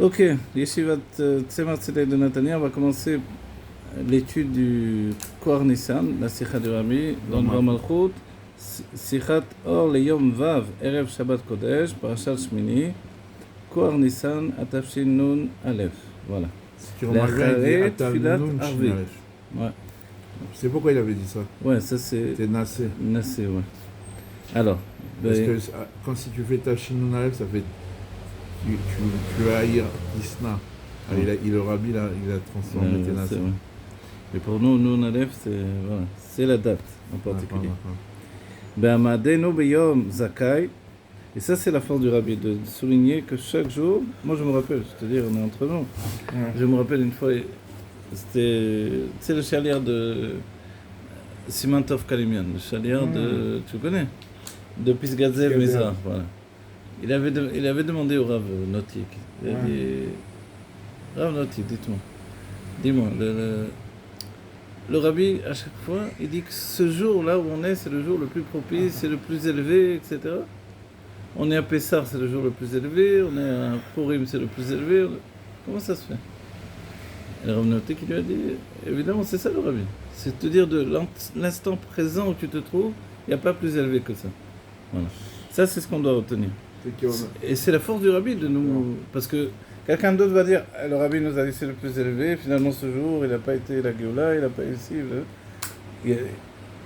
Ok, Yeshivat Tzemar Tzedek de Natania, on va commencer l'étude du Kohar Nissan, la Sikha du Rabbi, dans le Malchut, Sikhat Or le Yom Vav, Erev Shabbat Kodesh, Parashat Shmini, Kohar Nissan, Atafshin Nun Aleph. Voilà. Si tu remarques bien, il dit Atal Nun Arvi. Shin Aleph. Ouais. Je sais pourquoi il avait dit ça. Ouais, ça c'est. C'est Nassé. Nassé, ouais. Alors. Parce que quand si tu fais ta Shin Nun Aleph, ça fait. Tu vas haïr Isna. Le Rabbi, là, il a transformé tes Nassé. Mais pour nous, Nun Aleph, c'est la date en particulier. Be'amadenu beyom zakai. Et ça, c'est la force du Rabbi, de souligner que chaque jour, moi je me rappelle, c'est-à-dire on est entre nous, je me rappelle une fois, c'était le chalier de Simantov Kalimian, le chalier de, tu connais, de Pisgazev Mizrach, voilà. Il avait demandé au Rav Notik, il a dit, Rav Notik, dis-moi, le Rabbi, à chaque fois, il dit que ce jour-là où on est, c'est le jour le plus propice, c'est le plus élevé, etc. On est à Pessar, c'est le jour le plus élevé, on est à Purim, c'est le plus élevé. Comment ça se fait? Et le Rav Notik, il lui a dit, évidemment, c'est ça le Rabbi. C'est te dire de l'instant présent où tu te trouves, il n'y a pas plus élevé que ça. Voilà. Ça, c'est ce qu'on doit retenir. Et c'est la force du Rabbi de nous... Parce que quelqu'un d'autre va dire, le Rabbi nous a dit c'est le plus élevé, finalement ce jour, il n'a pas été la Géoula, il n'a pas ici.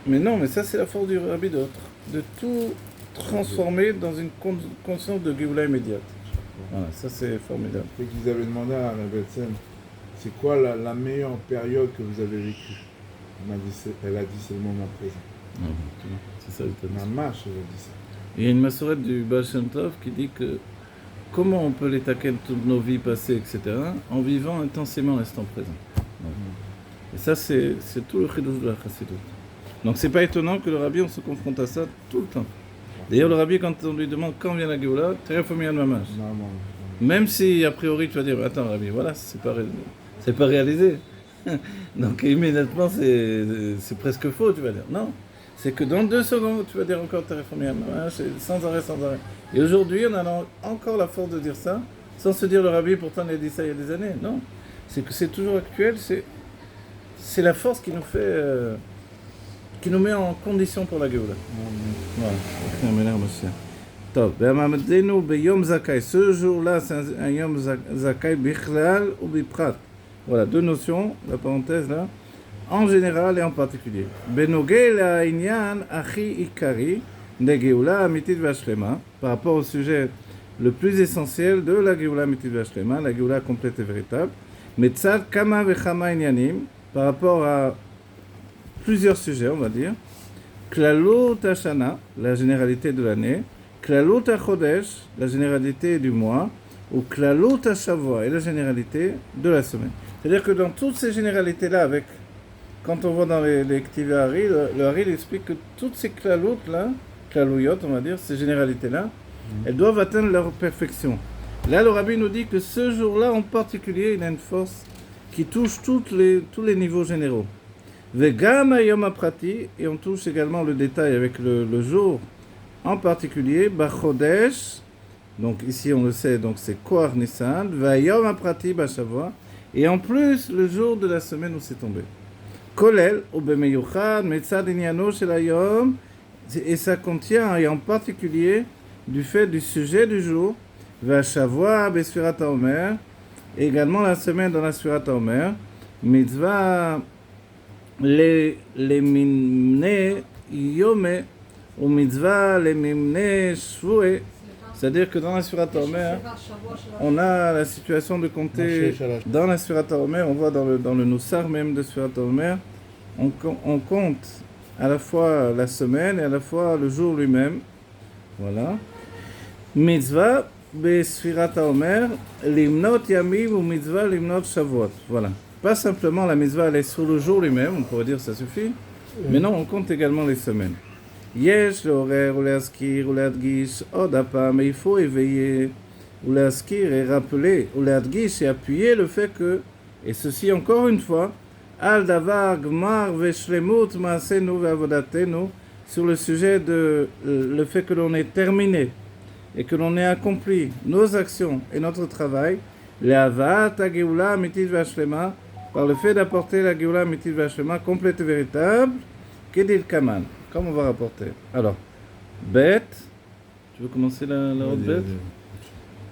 Mais non, mais ça, c'est la force du Rabbi d'autre. De tout transformer dans une conscience de Géoula immédiate. Voilà, ça c'est formidable. C'est qu'ils avaient demandé à la Betsen, c'est quoi la meilleure période que vous avez vécue? Elle a dit c'est le moment présent. Ah bon, c'est ça le Ma marche, elle a dit ça. Il y a une massorette du Baal Shem Tov qui dit que comment on peut les taquer toutes nos vies passées, etc., en vivant intensément l'instant présent. Et ça, c'est tout le chidouch de la chassidut. Donc c'est pas étonnant que le Rabbi, on se confronte à ça tout le temps. D'ailleurs, le Rabbi, quand on lui demande quand vient la Géoula, Terefomiyad Mamash. Même si, a priori, tu vas dire, attends, Rabbi, voilà, c'est pas réalisé. Donc immédiatement, c'est presque faux, tu vas dire. Non, c'est que dans 2 secondes, tu vas dire encore Terefomiyad Mamash, sans arrêt. Et aujourd'hui, on a encore la force de dire ça, sans se dire, le Rabbi, pourtant, il a dit ça il y a des années. Non, c'est que c'est toujours actuel, c'est la force qui nous fait... qui nous met en condition pour la Géoula. Voilà. Top. Beyom Zakai. Ce jour-là, c'est un Yom Zakai Bichlal ou Biprat. Voilà, 2 notions, la parenthèse là, en général et en particulier. Benogel Inyan Achi Ikari de Géoula Amitit Vashlema, par rapport au sujet le plus essentiel de la Géoula Amitit Vashlema, la Géoula complète et véritable. Metzad Kama Vechama Inyanim, par rapport à plusieurs sujets, on va dire. Klalut Hashana, la généralité de l'année. Klalut HaChodesh, la généralité du mois. Ou Klalut HaShavua, et la généralité de la semaine. C'est-à-dire que dans toutes ces généralités-là, quand on voit dans les Ktivei Hari, le Hari explique que toutes ces Klalut-là, Klaluyot, on va dire, ces généralités-là, elles doivent atteindre leur perfection. Là, le Rabbi nous dit que ce jour-là, en particulier, il a une force qui touche tous les niveaux généraux. Vegam Hayom Aprati, et on touche également le détail avec le jour en particulier, Bachodesh, donc ici on le sait, donc c'est Kohar Nissan, Vayom Aprati Bashavua, et en plus le jour de la semaine où c'est tombé. Kolel, Ubemeyuchad, Metzad Inyano Shel Hayom, et ça contient, et en particulier, du fait du sujet du jour, Vashavua Besfirat HaOmer, et également la semaine dans la Sfirat HaOmer, Mitzvah les mimne yome ou mitzvah les mimne shvue, c'est-à-dire que dans la Sfirat HaOmer, on a la situation de compter dans la Sfirat HaOmer, on voit dans le Nussar même de Sfirat HaOmer, on compte à la fois la semaine et à la fois le jour lui-même. Voilà. Mitzvah be Sfirat HaOmer limnot yamim ou mitzvah limnot shavuot. Voilà. Pas simplement la mitzvah, elle est sur le jour lui-même, on pourrait dire ça suffit, mais non, on compte également les semaines. Yesh, l'horaire, ou l'askir, ou l'adgish, odapa, mais il faut éveiller, ou l'askir et rappeler, ou l'adgish et appuyer le fait que, et ceci encore une fois, al davar gmar veshlemut maasenu ve'avodatenu, sur le sujet de le fait que l'on ait terminé et que l'on ait accompli nos actions et notre travail, Le'avat ha'geoula amitit ve'ashlema, par le fait d'apporter la geoula amitit ve'ashlema complète et véritable, kedil kaman. Comme on va rapporter. Alors, bet, tu veux commencer la haute bet?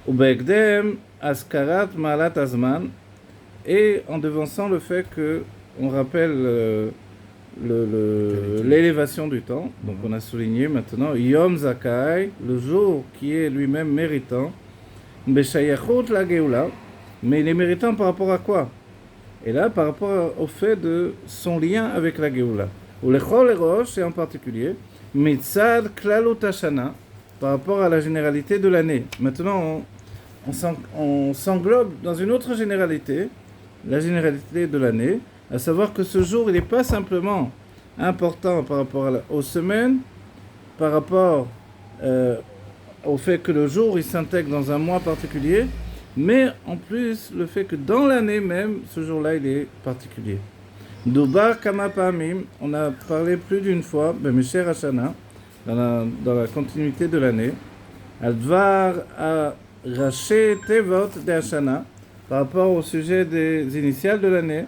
Ou be'ekdem askarat ma'alat azman, et en devançant le fait que on rappelle l'élévation du temps. Donc on a souligné maintenant Yom Zakai, le jour qui est lui-même méritant, Beshayachut la Geoula, mais il est méritant par rapport à quoi? Et là, par rapport au fait de son lien avec la Geoula. Ou Lechol Erosh, et en particulier, Mitzad Klalut Hashana, par rapport à la généralité de l'année. Maintenant, on s'englobe dans une autre généralité, la généralité de l'année, à savoir que ce jour, il n'est pas simplement important par rapport aux semaines, par rapport au fait que le jour, il s'intègre dans un mois particulier, mais en plus, le fait que dans l'année même, ce jour-là, il est particulier. Dubar Kama Pamim, on a parlé plus d'une fois, B'Misher Hashana, dans la continuité de l'année, Al-Dvar Raché Tevot de Hashana, par rapport au sujet des initiales de l'année,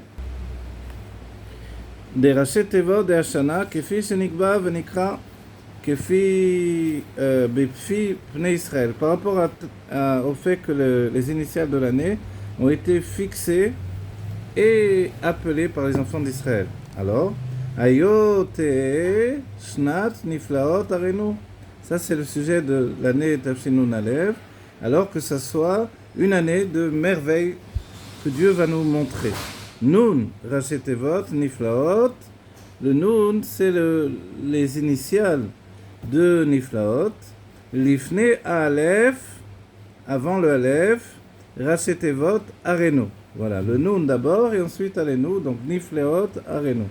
des Raché Tevot de Hashana, Kefi Shenikba Venikra, Kefi Bepfi Pnei Israël, par rapport au fait que les initiales de l'année ont été fixées et appelées par les enfants d'Israël. Alors, Ayot Shnat Niflaot Arenu, ça c'est le sujet de l'année Tafshinun Alev, alors que ça soit une année de merveille que Dieu va nous montrer. Nun, Raché Tevot, Niflaot. Le Nun, c'est les initiales de Niflaot. Lifne Aleph, avant le Aleph, Raché Tevot, Arenu. Voilà, le Nun d'abord et ensuite Arenu, donc Niflaot, Arenu.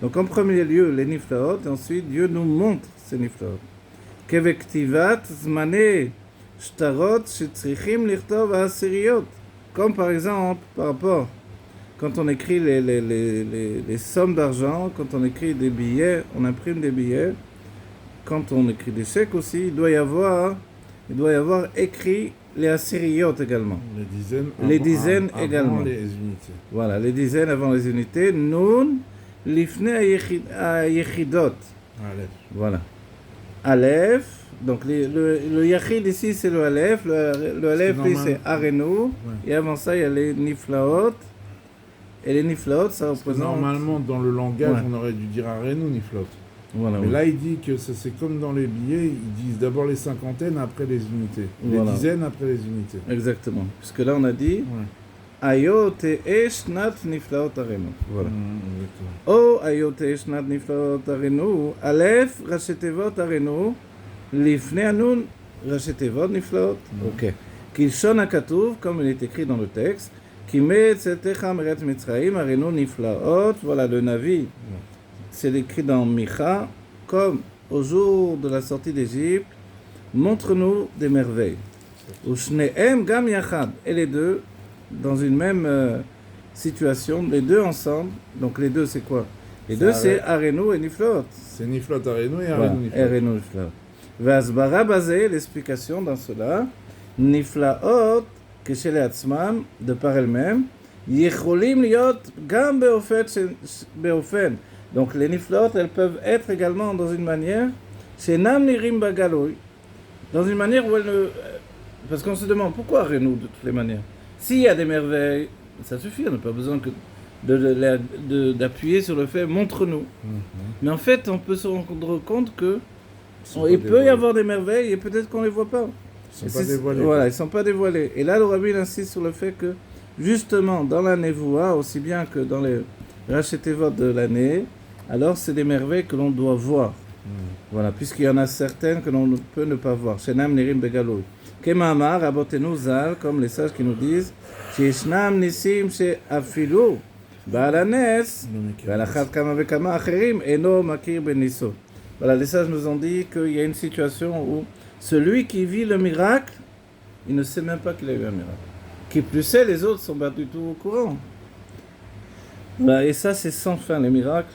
Donc en premier lieu, les Niflaot, et ensuite Dieu nous montre ces Niflaot. Kevektivat, Zmane, Shtarot, Shetzrichim, Lichtov, Asiriot. Comme par exemple, par rapport, quand on écrit les sommes d'argent, quand on écrit des billets, on imprime des billets, quand on écrit des chèques aussi, il doit y avoir écrit les Asiriot également. Les dizaines avant également. Les unités. Voilà, les dizaines avant les unités. Nun, Lifne Yechidot. Voilà. Aleph. Donc le Yachid ici c'est le Aleph, le Aleph ici c'est Arenu, ouais. Et avant ça il y a les Niflaot, et les Niflaot ça représente... Normalement dans le langage on aurait dû dire Arenu Niflaot, voilà, mais là il dit que c'est comme dans les billets, ils disent d'abord les cinquantaines après les unités, les dizaines après les unités. Exactement, puisque là on a dit Ayot et Shnat Niflaot Arenu, voilà. Oh Ayot et Shnat Niflaot Arenu, Aleph Raché Tevot Arenu, Lifne Anun, Raché Tevot Niflaot. Ok. Kilshon HaKatuv, comme il est écrit dans le texte, Kimeh Tzetecha Meret Mitzrayim, Arenu Niflaot. Voilà le Navi. C'est écrit dans Micha, comme au jour de la sortie d'Égypte, montre-nous des merveilles. Ushnehem Gam Yachad. Et les deux, dans une même situation, les deux ensemble. Donc les deux, c'est quoi? Les deux, c'est Arenu et Niflaot. C'est Niflaot Arenu et Arenu Niflaot. V'asbara basée, l'explication dans cela, Niflaot, que chez les Atzmam, de par elles-mêmes, Yecholim liot gam beofen. Donc les Niflaot, elles peuvent être également dans une manière, chez Nam Nirim Bagaloy, dans une manière où elles ne... Parce qu'on se demande pourquoi Arenu de toutes les manières. S'il y a des merveilles, ça suffit, on n'a pas besoin que d'appuyer sur le fait, montre-nous. Mais en fait, on peut se rendre compte que il peut y avoir des merveilles et peut-être qu'on ne les voit pas. Ils ne sont pas dévoilés. Voilà, ils ne sont pas dévoilés. Et là, le Rabbi insiste sur le fait que, justement, dans la Nevoua, aussi bien que dans les Raché Tevot de l'année, alors c'est des merveilles que l'on doit voir. Voilà, puisqu'il y en a certaines que l'on peut ne pas voir. Shenam Nirim Begaloui. Kemamar, Abotenu Zal, comme les sages qui nous disent, Shenam Nisim She Afilu, Ba'alanes, Ba'alachat Kama Vekama Acherim, Eno Makir Ben Niso. Voilà, les sages nous ont dit qu'il y a une situation où celui qui vit le miracle, il ne sait même pas qu'il a eu un miracle. Qui plus sait, les autres ne sont pas du tout au courant. Voilà, et ça, c'est sans fin, les miracles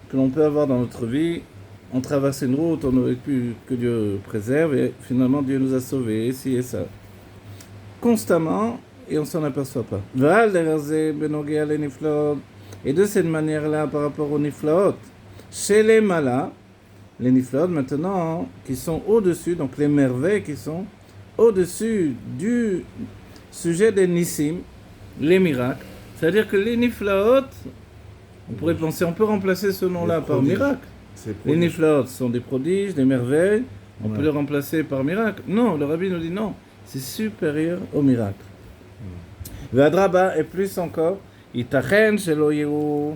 que l'on peut avoir dans notre vie. On traverse une route, on aurait pu que Dieu préserve, et finalement Dieu nous a sauvés, ci et ça. Constamment, et on s'en aperçoit pas. Et de cette manière-là, par rapport aux niflaot, chez les malas, les niflaot maintenant, qui sont au-dessus, donc les merveilles qui sont au-dessus du sujet des nissim, les miracles. C'est-à-dire que les niflaot, on pourrait penser, on peut remplacer ce nom-là par miracle. Les niflaot sont des prodiges, des merveilles, on peut les remplacer par miracle. Non, le rabbi nous dit non, c'est supérieur au miracle. Vadraba, et plus encore, itachen shelo yehu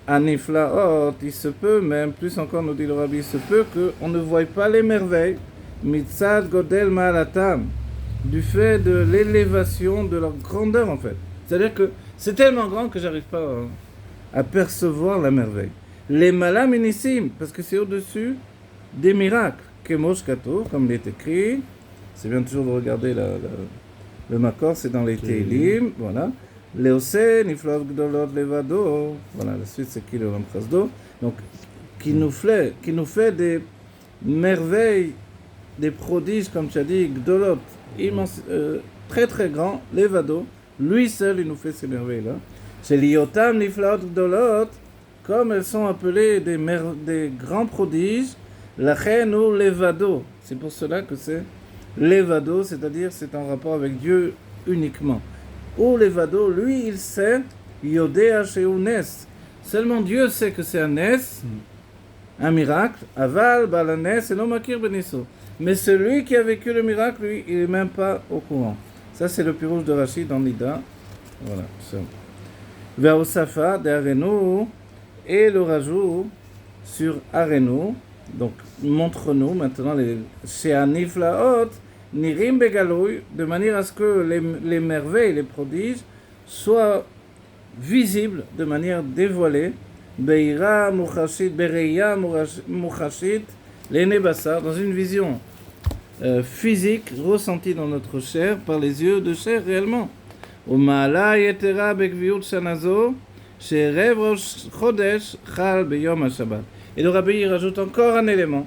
aniflaot, il se peut même, plus encore nous dit le rabbi, il se peut qu'on ne voie pas les merveilles, mitzad godel ma'alatam, du fait de l'élévation de leur grandeur en fait. C'est-à-dire que c'est tellement grand que j'arrive pas à percevoir la merveille. Les malam inissim, parce que c'est au-dessus des miracles. Kemosh kato, comme il est écrit, c'est bien toujours de regarder le makor, c'est dans les Teilim, voilà. Leose niflot gdolot levado, voilà, la suite c'est qui le Ram Chasdo, donc qui nous fait des merveilles, des prodiges, comme tu as dit, gdolot, immense, très très grand, levado, lui seul il nous fait ces merveilles-là. C'est l'iotam niflot gdolot, comme elles sont appelées des grands prodiges, la reine ou levado, c'est pour cela que c'est levado, c'est-à-dire c'est en rapport avec Dieu uniquement. Ou levado, lui il sait, yodea sheu nes, seulement Dieu sait que c'est un nes, un miracle, aval balanes et non makir benisso. Mais celui qui a vécu le miracle, lui, il n'est même pas au courant. Ça c'est le pirouge de Rachid dans Nida. Voilà, ça. Ve'osafa de Arenu, et le rajout sur Arenu. Donc, montre-nous maintenant chez Aniflaot, Nirim Begaloui, de manière à ce que les merveilles, les prodiges, soient visibles de manière dévoilée. Beira Muchashit, Bereya Muchashit, l'Enebassar, dans une vision physique, ressentie dans notre chair, par les yeux de chair réellement. Umala Yetera Bekviut Shanazo, Sherev Rosh Chodesh, Chal Beyom HaShabbat. Et le rabbi rajoute encore un élément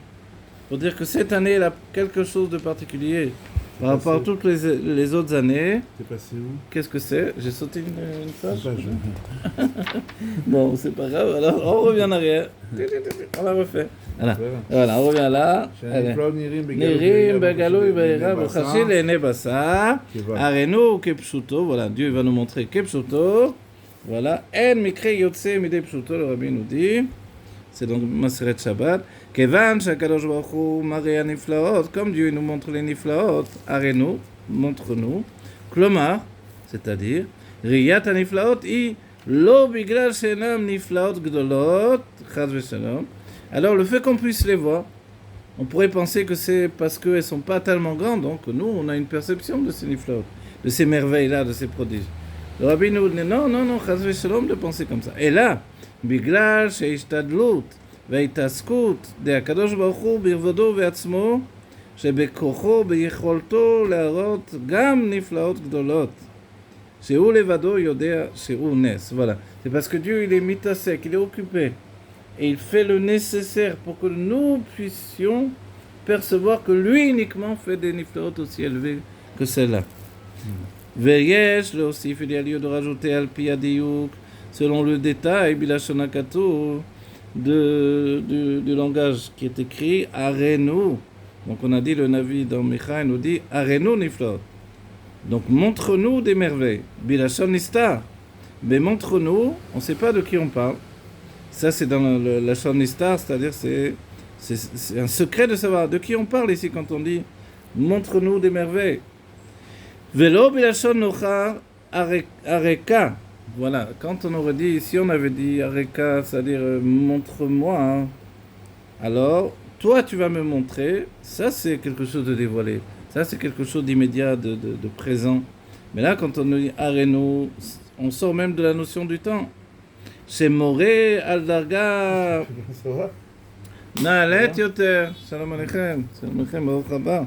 pour dire que cette année elle a quelque chose de particulier par rapport à toutes les autres années. C'est passé où? Qu'est-ce que c'est? J'ai sauté une page. Bon, c'est pas grave. Alors on revient en arrière. On la refait. Voilà, on revient là. Nirim Begalou Beira Bechashil et Nebassa. Arenu Kepshuto. Voilà, Dieu va nous montrer Kepshuto. Voilà. En Mikre Yotse Mide Pshuto, le rabbi nous dit. C'est donc Maseret Shabbat. Kevan Shakadosh Baruch Hu Maria Niflaot, comme Dieu nous montre les Niflaot, Arenu, montre-nous. Klomar, c'est-à-dire, Riyat Niflaot, I Lo Biglal Shenam Niflaot Gdolot, Chaz Veshalom. Alors le fait qu'on puisse les voir, on pourrait penser que c'est parce qu'elles ne sont pas tellement grandes, donc nous on a une perception de ces Niflaot, de ces merveilles-là, de ces prodiges. Le rabbi nous dit non, Chaz Veshalom de penser comme ça. Et là, בגלל שההשתדלות וההתעסקות הקדוש ברוך הוא ברבדו ועצמו שבכוחו ביכולתו להראות גם נפלאות גדולות שהוא לבדו יודע שהוא נס. Voilà. C'est parce que Dieu il est mitasek, il est occupé et il fait le nécessaire pour que nous puissions percevoir que lui uniquement fait des niflaot aussi élevés que celle-là. ויש להוסיף, il y a lieu de rajouter al pi hadiyuk, selon le détail, Bilashonakato, du langage qui est écrit, Arenu. Donc on a dit, le Navi dans Micha, il nous dit, Arenu Niflot. Donc montre-nous des merveilles. Bilashonista. Mais montre-nous, on ne sait pas de qui on parle. Ça c'est dans la Shonista, c'est-à-dire c'est un secret de savoir de qui on parle ici quand on dit, montre-nous des merveilles. Velo Bilashon Nochar Areka. Voilà, quand on aurait dit, si on avait dit Areka, c'est-à-dire montre-moi, hein, alors toi tu vas me montrer, ça c'est quelque chose de dévoilé, ça c'est quelque chose d'immédiat, de présent. Mais là quand on dit Arenu, on sort même de la notion du temps. C'est Moré al-Darga. Na'alet yoter. Shalom aleichem. Shalom aleichem, baruch haba.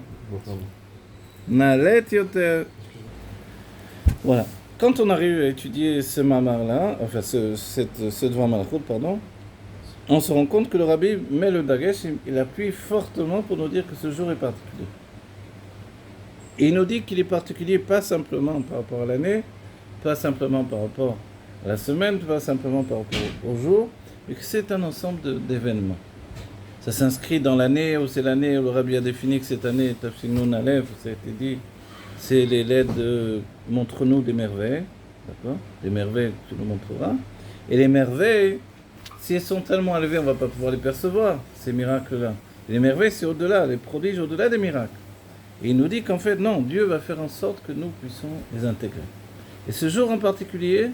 Na'alet yoter. Voilà. Quand on arrive à étudier ce mamar-là, enfin ce devant Malachut, pardon, on se rend compte que le rabbi met le dagesh, il appuie fortement pour nous dire que ce jour est particulier. Et il nous dit qu'il est particulier pas simplement par rapport à l'année, pas simplement par rapport à la semaine, pas simplement par rapport au jour, mais que c'est un ensemble d'événements. Ça s'inscrit dans l'année où c'est l'année où le Rabbi a défini que cette année, Tafshin Nun Aleph, ça a été dit, c'est les lettres de montre-nous des merveilles, d'accord? Les merveilles que tu nous montreras. Et les merveilles, si elles sont tellement élevées, on ne va pas pouvoir les percevoir, ces miracles-là. Et les merveilles, c'est au-delà, les prodiges au-delà des miracles. Et il nous dit qu'en fait, non, Dieu va faire en sorte que nous puissions les intégrer. Et ce jour en particulier,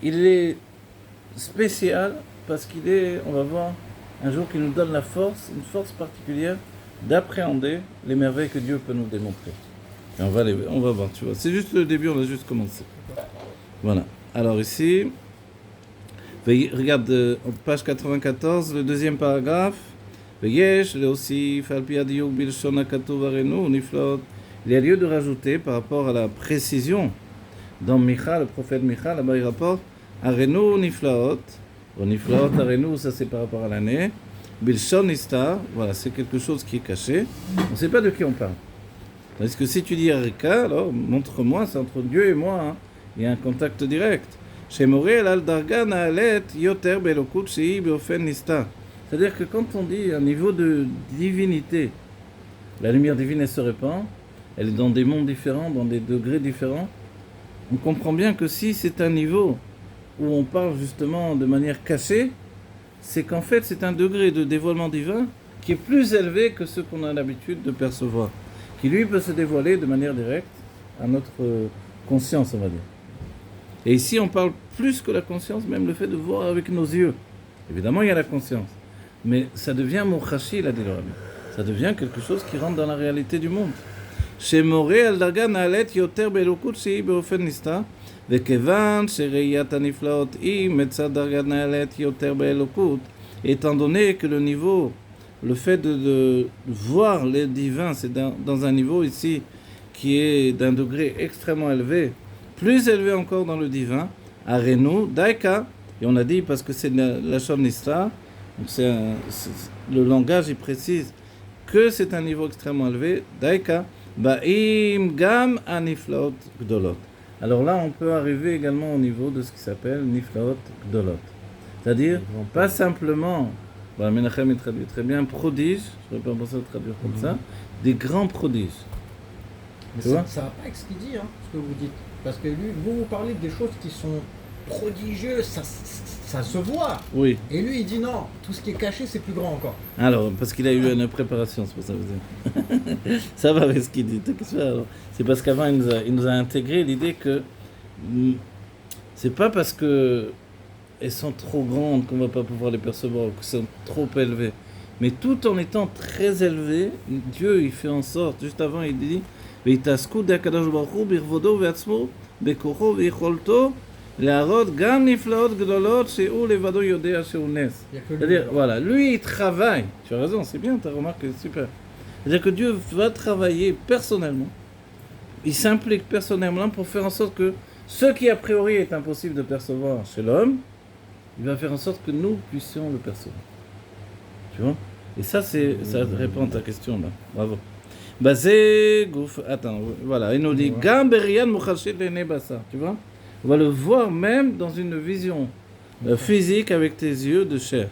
il est spécial parce qu'il est, on va voir, un jour qui nous donne la force, une force particulière d'appréhender les merveilles que Dieu peut nous démontrer. Et on va voir, tu vois. C'est juste le début, on a juste commencé. Voilà. Alors ici, regarde, page 94, le deuxième paragraphe. Il y a lieu de rajouter par rapport à la précision dans Micha, le prophète Micha, là-bas il rapporte Arenu Niflaot. Niflaot, Arenu, ça c'est par rapport à l'année. Bilshon Istar, voilà, c'est quelque chose qui est caché. On ne sait pas de qui on parle. Parce que si tu dis Arika, alors montre-moi, c'est entre Dieu et moi. Hein. Il y a un contact direct. Shemorel al Darga Naalet Yoter Belokut Shei Beofen Nistar. C'est-à-dire que quand on dit un niveau de divinité, la lumière divine elle se répand, elle est dans des mondes différents, dans des degrés différents, on comprend bien que si c'est un niveau où on parle justement de manière cachée, c'est qu'en fait c'est un degré de dévoilement divin qui est plus élevé que ce qu'on a l'habitude de percevoir, qui lui peut se dévoiler de manière directe à notre conscience, on va dire. Et ici on parle plus que la conscience, même le fait de voir avec nos yeux. Évidemment il y a la conscience. Mais ça devient Mochashi, l'a dit le Rabbi. Ça devient quelque chose qui rentre dans la réalité du monde. Chez Moré, al-Darga na'alet yoter be'elokut shei be'ofen nista, ve'kevan she'reiyat haniflaot im metzad darga na'alet yoter be'elokut. Étant donné que le niveau, le fait de voir les divins, c'est dans un niveau ici qui est d'un degré extrêmement élevé, plus élevé encore dans le divin, arenu, daika, et on a dit parce que c'est la Shon Nista. Donc le langage il précise que c'est un niveau extrêmement élevé. Daika, ba'im gam aniflaot gdolot. Alors là, on peut arriver également au niveau de ce qui s'appelle niflaot gdolot. C'est-à-dire, pas simplement, Menachem il traduit très bien, prodige, je ne vais pas penser à traduire comme ça, des grands prodiges. Mais ça ne va pas avec ce qu'il dit, hein, ce que vous dites. Parce que lui, vous parlez des choses qui sont prodigieuses, ça se voit. Oui. Et lui, il dit non, tout ce qui est caché, c'est plus grand encore. Alors, parce qu'il a eu une préparation, c'est pour ça que vous dites. Ça va avec ce qu'il dit. C'est parce qu'avant, il nous a intégré l'idée que c'est pas parce que elles sont trop grandes qu'on va pas pouvoir les percevoir, ou qu'elles sont trop élevées. Mais tout en étant très élevées, Dieu, il fait en sorte, juste avant, il dit Veitasku d'Akadosh Baruch Hu birvodo ve'atzmo bekocho ve'icholto. C'est-à-dire, voilà, lui il travaille, tu as raison, c'est bien, ta remarque est super. C'est-à-dire que Dieu va travailler personnellement, il s'implique personnellement pour faire en sorte que ce qui a priori est impossible de percevoir chez l'homme, il va faire en sorte que nous puissions le percevoir. Tu vois? Et ça, ça répond à ta question là, bravo. Attends, voilà, il nous dit, tu vois? On va le voir même dans une vision physique avec tes yeux de chair.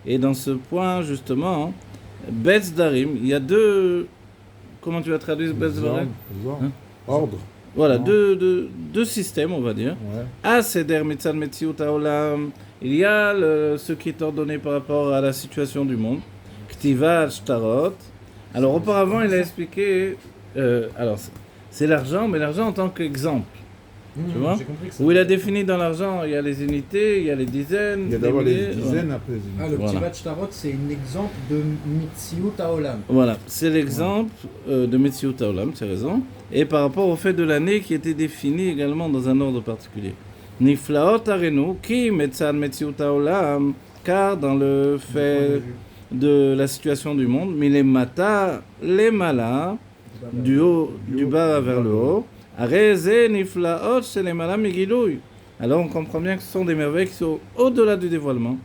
Et dans ce point, justement, Betz Darim, il y a deux... Comment tu vas traduire Betz Darim? Ordre. Voilà, deux systèmes, on va dire. Aseder Mitzad Metziut Haolam, il y a ce qui est ordonné par rapport à la situation du monde. Ktivat Shtarot. Alors, auparavant, il a expliqué... c'est l'argent, mais l'argent en tant qu'exemple. Tu vois? Où il a défini dans l'argent, il y a les unités, il y a les dizaines. Il y a d'abord les dizaines, après les unités. Le petit Vat Shtarot, c'est un exemple de Mitziut Haolam. Voilà, c'est l'exemple de Mitziut Haolam, tu as raison. Et par rapport au fait de l'année qui était défini également dans un ordre particulier. Niflaot Arenu, qui Metzad Mitziut Haolam, car dans le fait de la situation du monde, mais les mata, les malas, du bas vers le haut. Alors on comprend bien que ce sont des merveilles qui sont au-delà du dévoilement.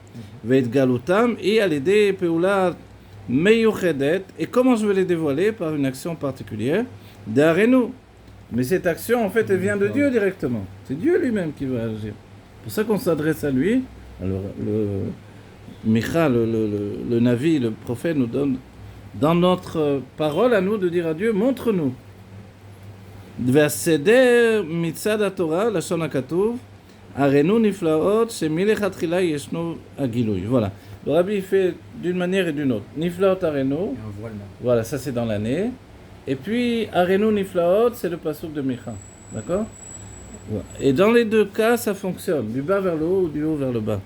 Et à l'aider Meyuchedet. Et comment je vais les dévoiler? Par une action particulière. D'Arenu. Mais cette action, en fait, elle vient de Dieu directement. C'est Dieu lui-même qui va agir. C'est pour ça qu'on s'adresse à lui. Alors, Micha, le Navi, le prophète, nous donne dans notre parole à nous de dire à Dieu, montre-nous. V'aseder mitzad haTorah, lashon hakatuv, arenu niflaot, shemilechatchila yeshnu agilui. Voilà. Le Rabbi fait d'une manière et d'une autre. Niflaot arenu. Voilà, ça c'est dans l'année. Et puis, Arenu Niflaot, c'est le passouk de Micha. D'accord? Et dans les deux cas, ça fonctionne. Du bas vers le haut ou du haut vers le bas.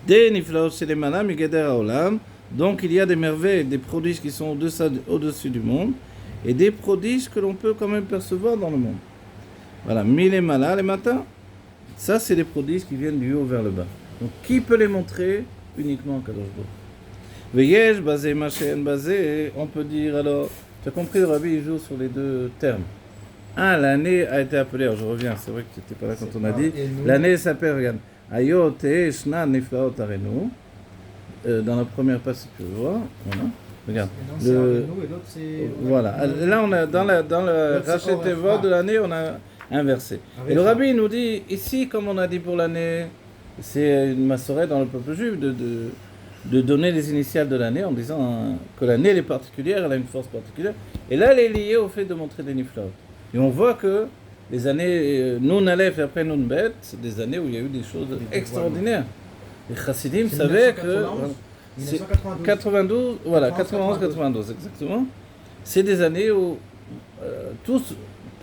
Des Niflaot, c'est les manas, Migeder Haolam. Donc, il y a des merveilles, des prodiges qui sont au-dessus du monde. Et des prodiges que l'on peut quand même percevoir dans le monde. Voilà. Mille manas, les matins. Ça, c'est des prodiges qui viennent du haut vers le bas. Donc, qui peut les montrer? Uniquement Kadosh Baruch Hu. Veyesh, basé, machen, basé. On peut dire alors. Tu as compris, le Rabbi, il joue sur les deux termes. L'année a été appelée, alors je reviens, c'est vrai que tu n'étais pas là quand on a dit. L'année s'appelle, regarde, Ayot et Shna Niflaot Arenu. Dans la première page, si tu veux voir. Voilà. Regarde. Voilà. Là, on a, dans le Rachet Tevot de l'année, on a inversé. Et le Rabbi nous dit, ici, comme on a dit pour l'année, c'est une massorette dans le peuple juif de donner les initiales de l'année en disant que l'année elle est particulière, elle a une force particulière. Et là, elle est liée au fait de montrer des niflaot. Et on voit que les années Nun Aleph et après Nun Bet, c'est des années où il y a eu des choses extraordinaires. Les Chassidim savaient que... 92, voilà, 91-92 exactement. C'est des années où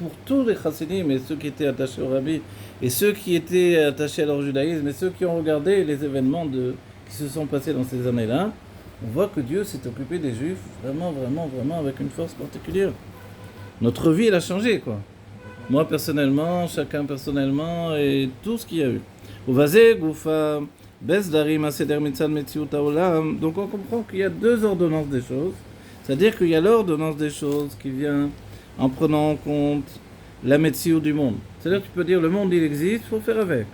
pour tous les Chassidim et ceux qui étaient attachés au Rabbi et ceux qui étaient attachés à leur judaïsme et ceux qui ont regardé les événements qui se sont passés dans ces années-là, on voit que Dieu s'est occupé des Juifs vraiment avec une force particulière. Notre vie, elle a changé, quoi. Moi personnellement, chacun personnellement, et tout ce qu'il y a eu. Donc on comprend qu'il y a deux ordonnances des choses. C'est-à-dire qu'il y a l'ordonnance des choses qui vient en prenant en compte la médecine du monde. C'est-à-dire que tu peux dire le monde il existe, il faut faire avec.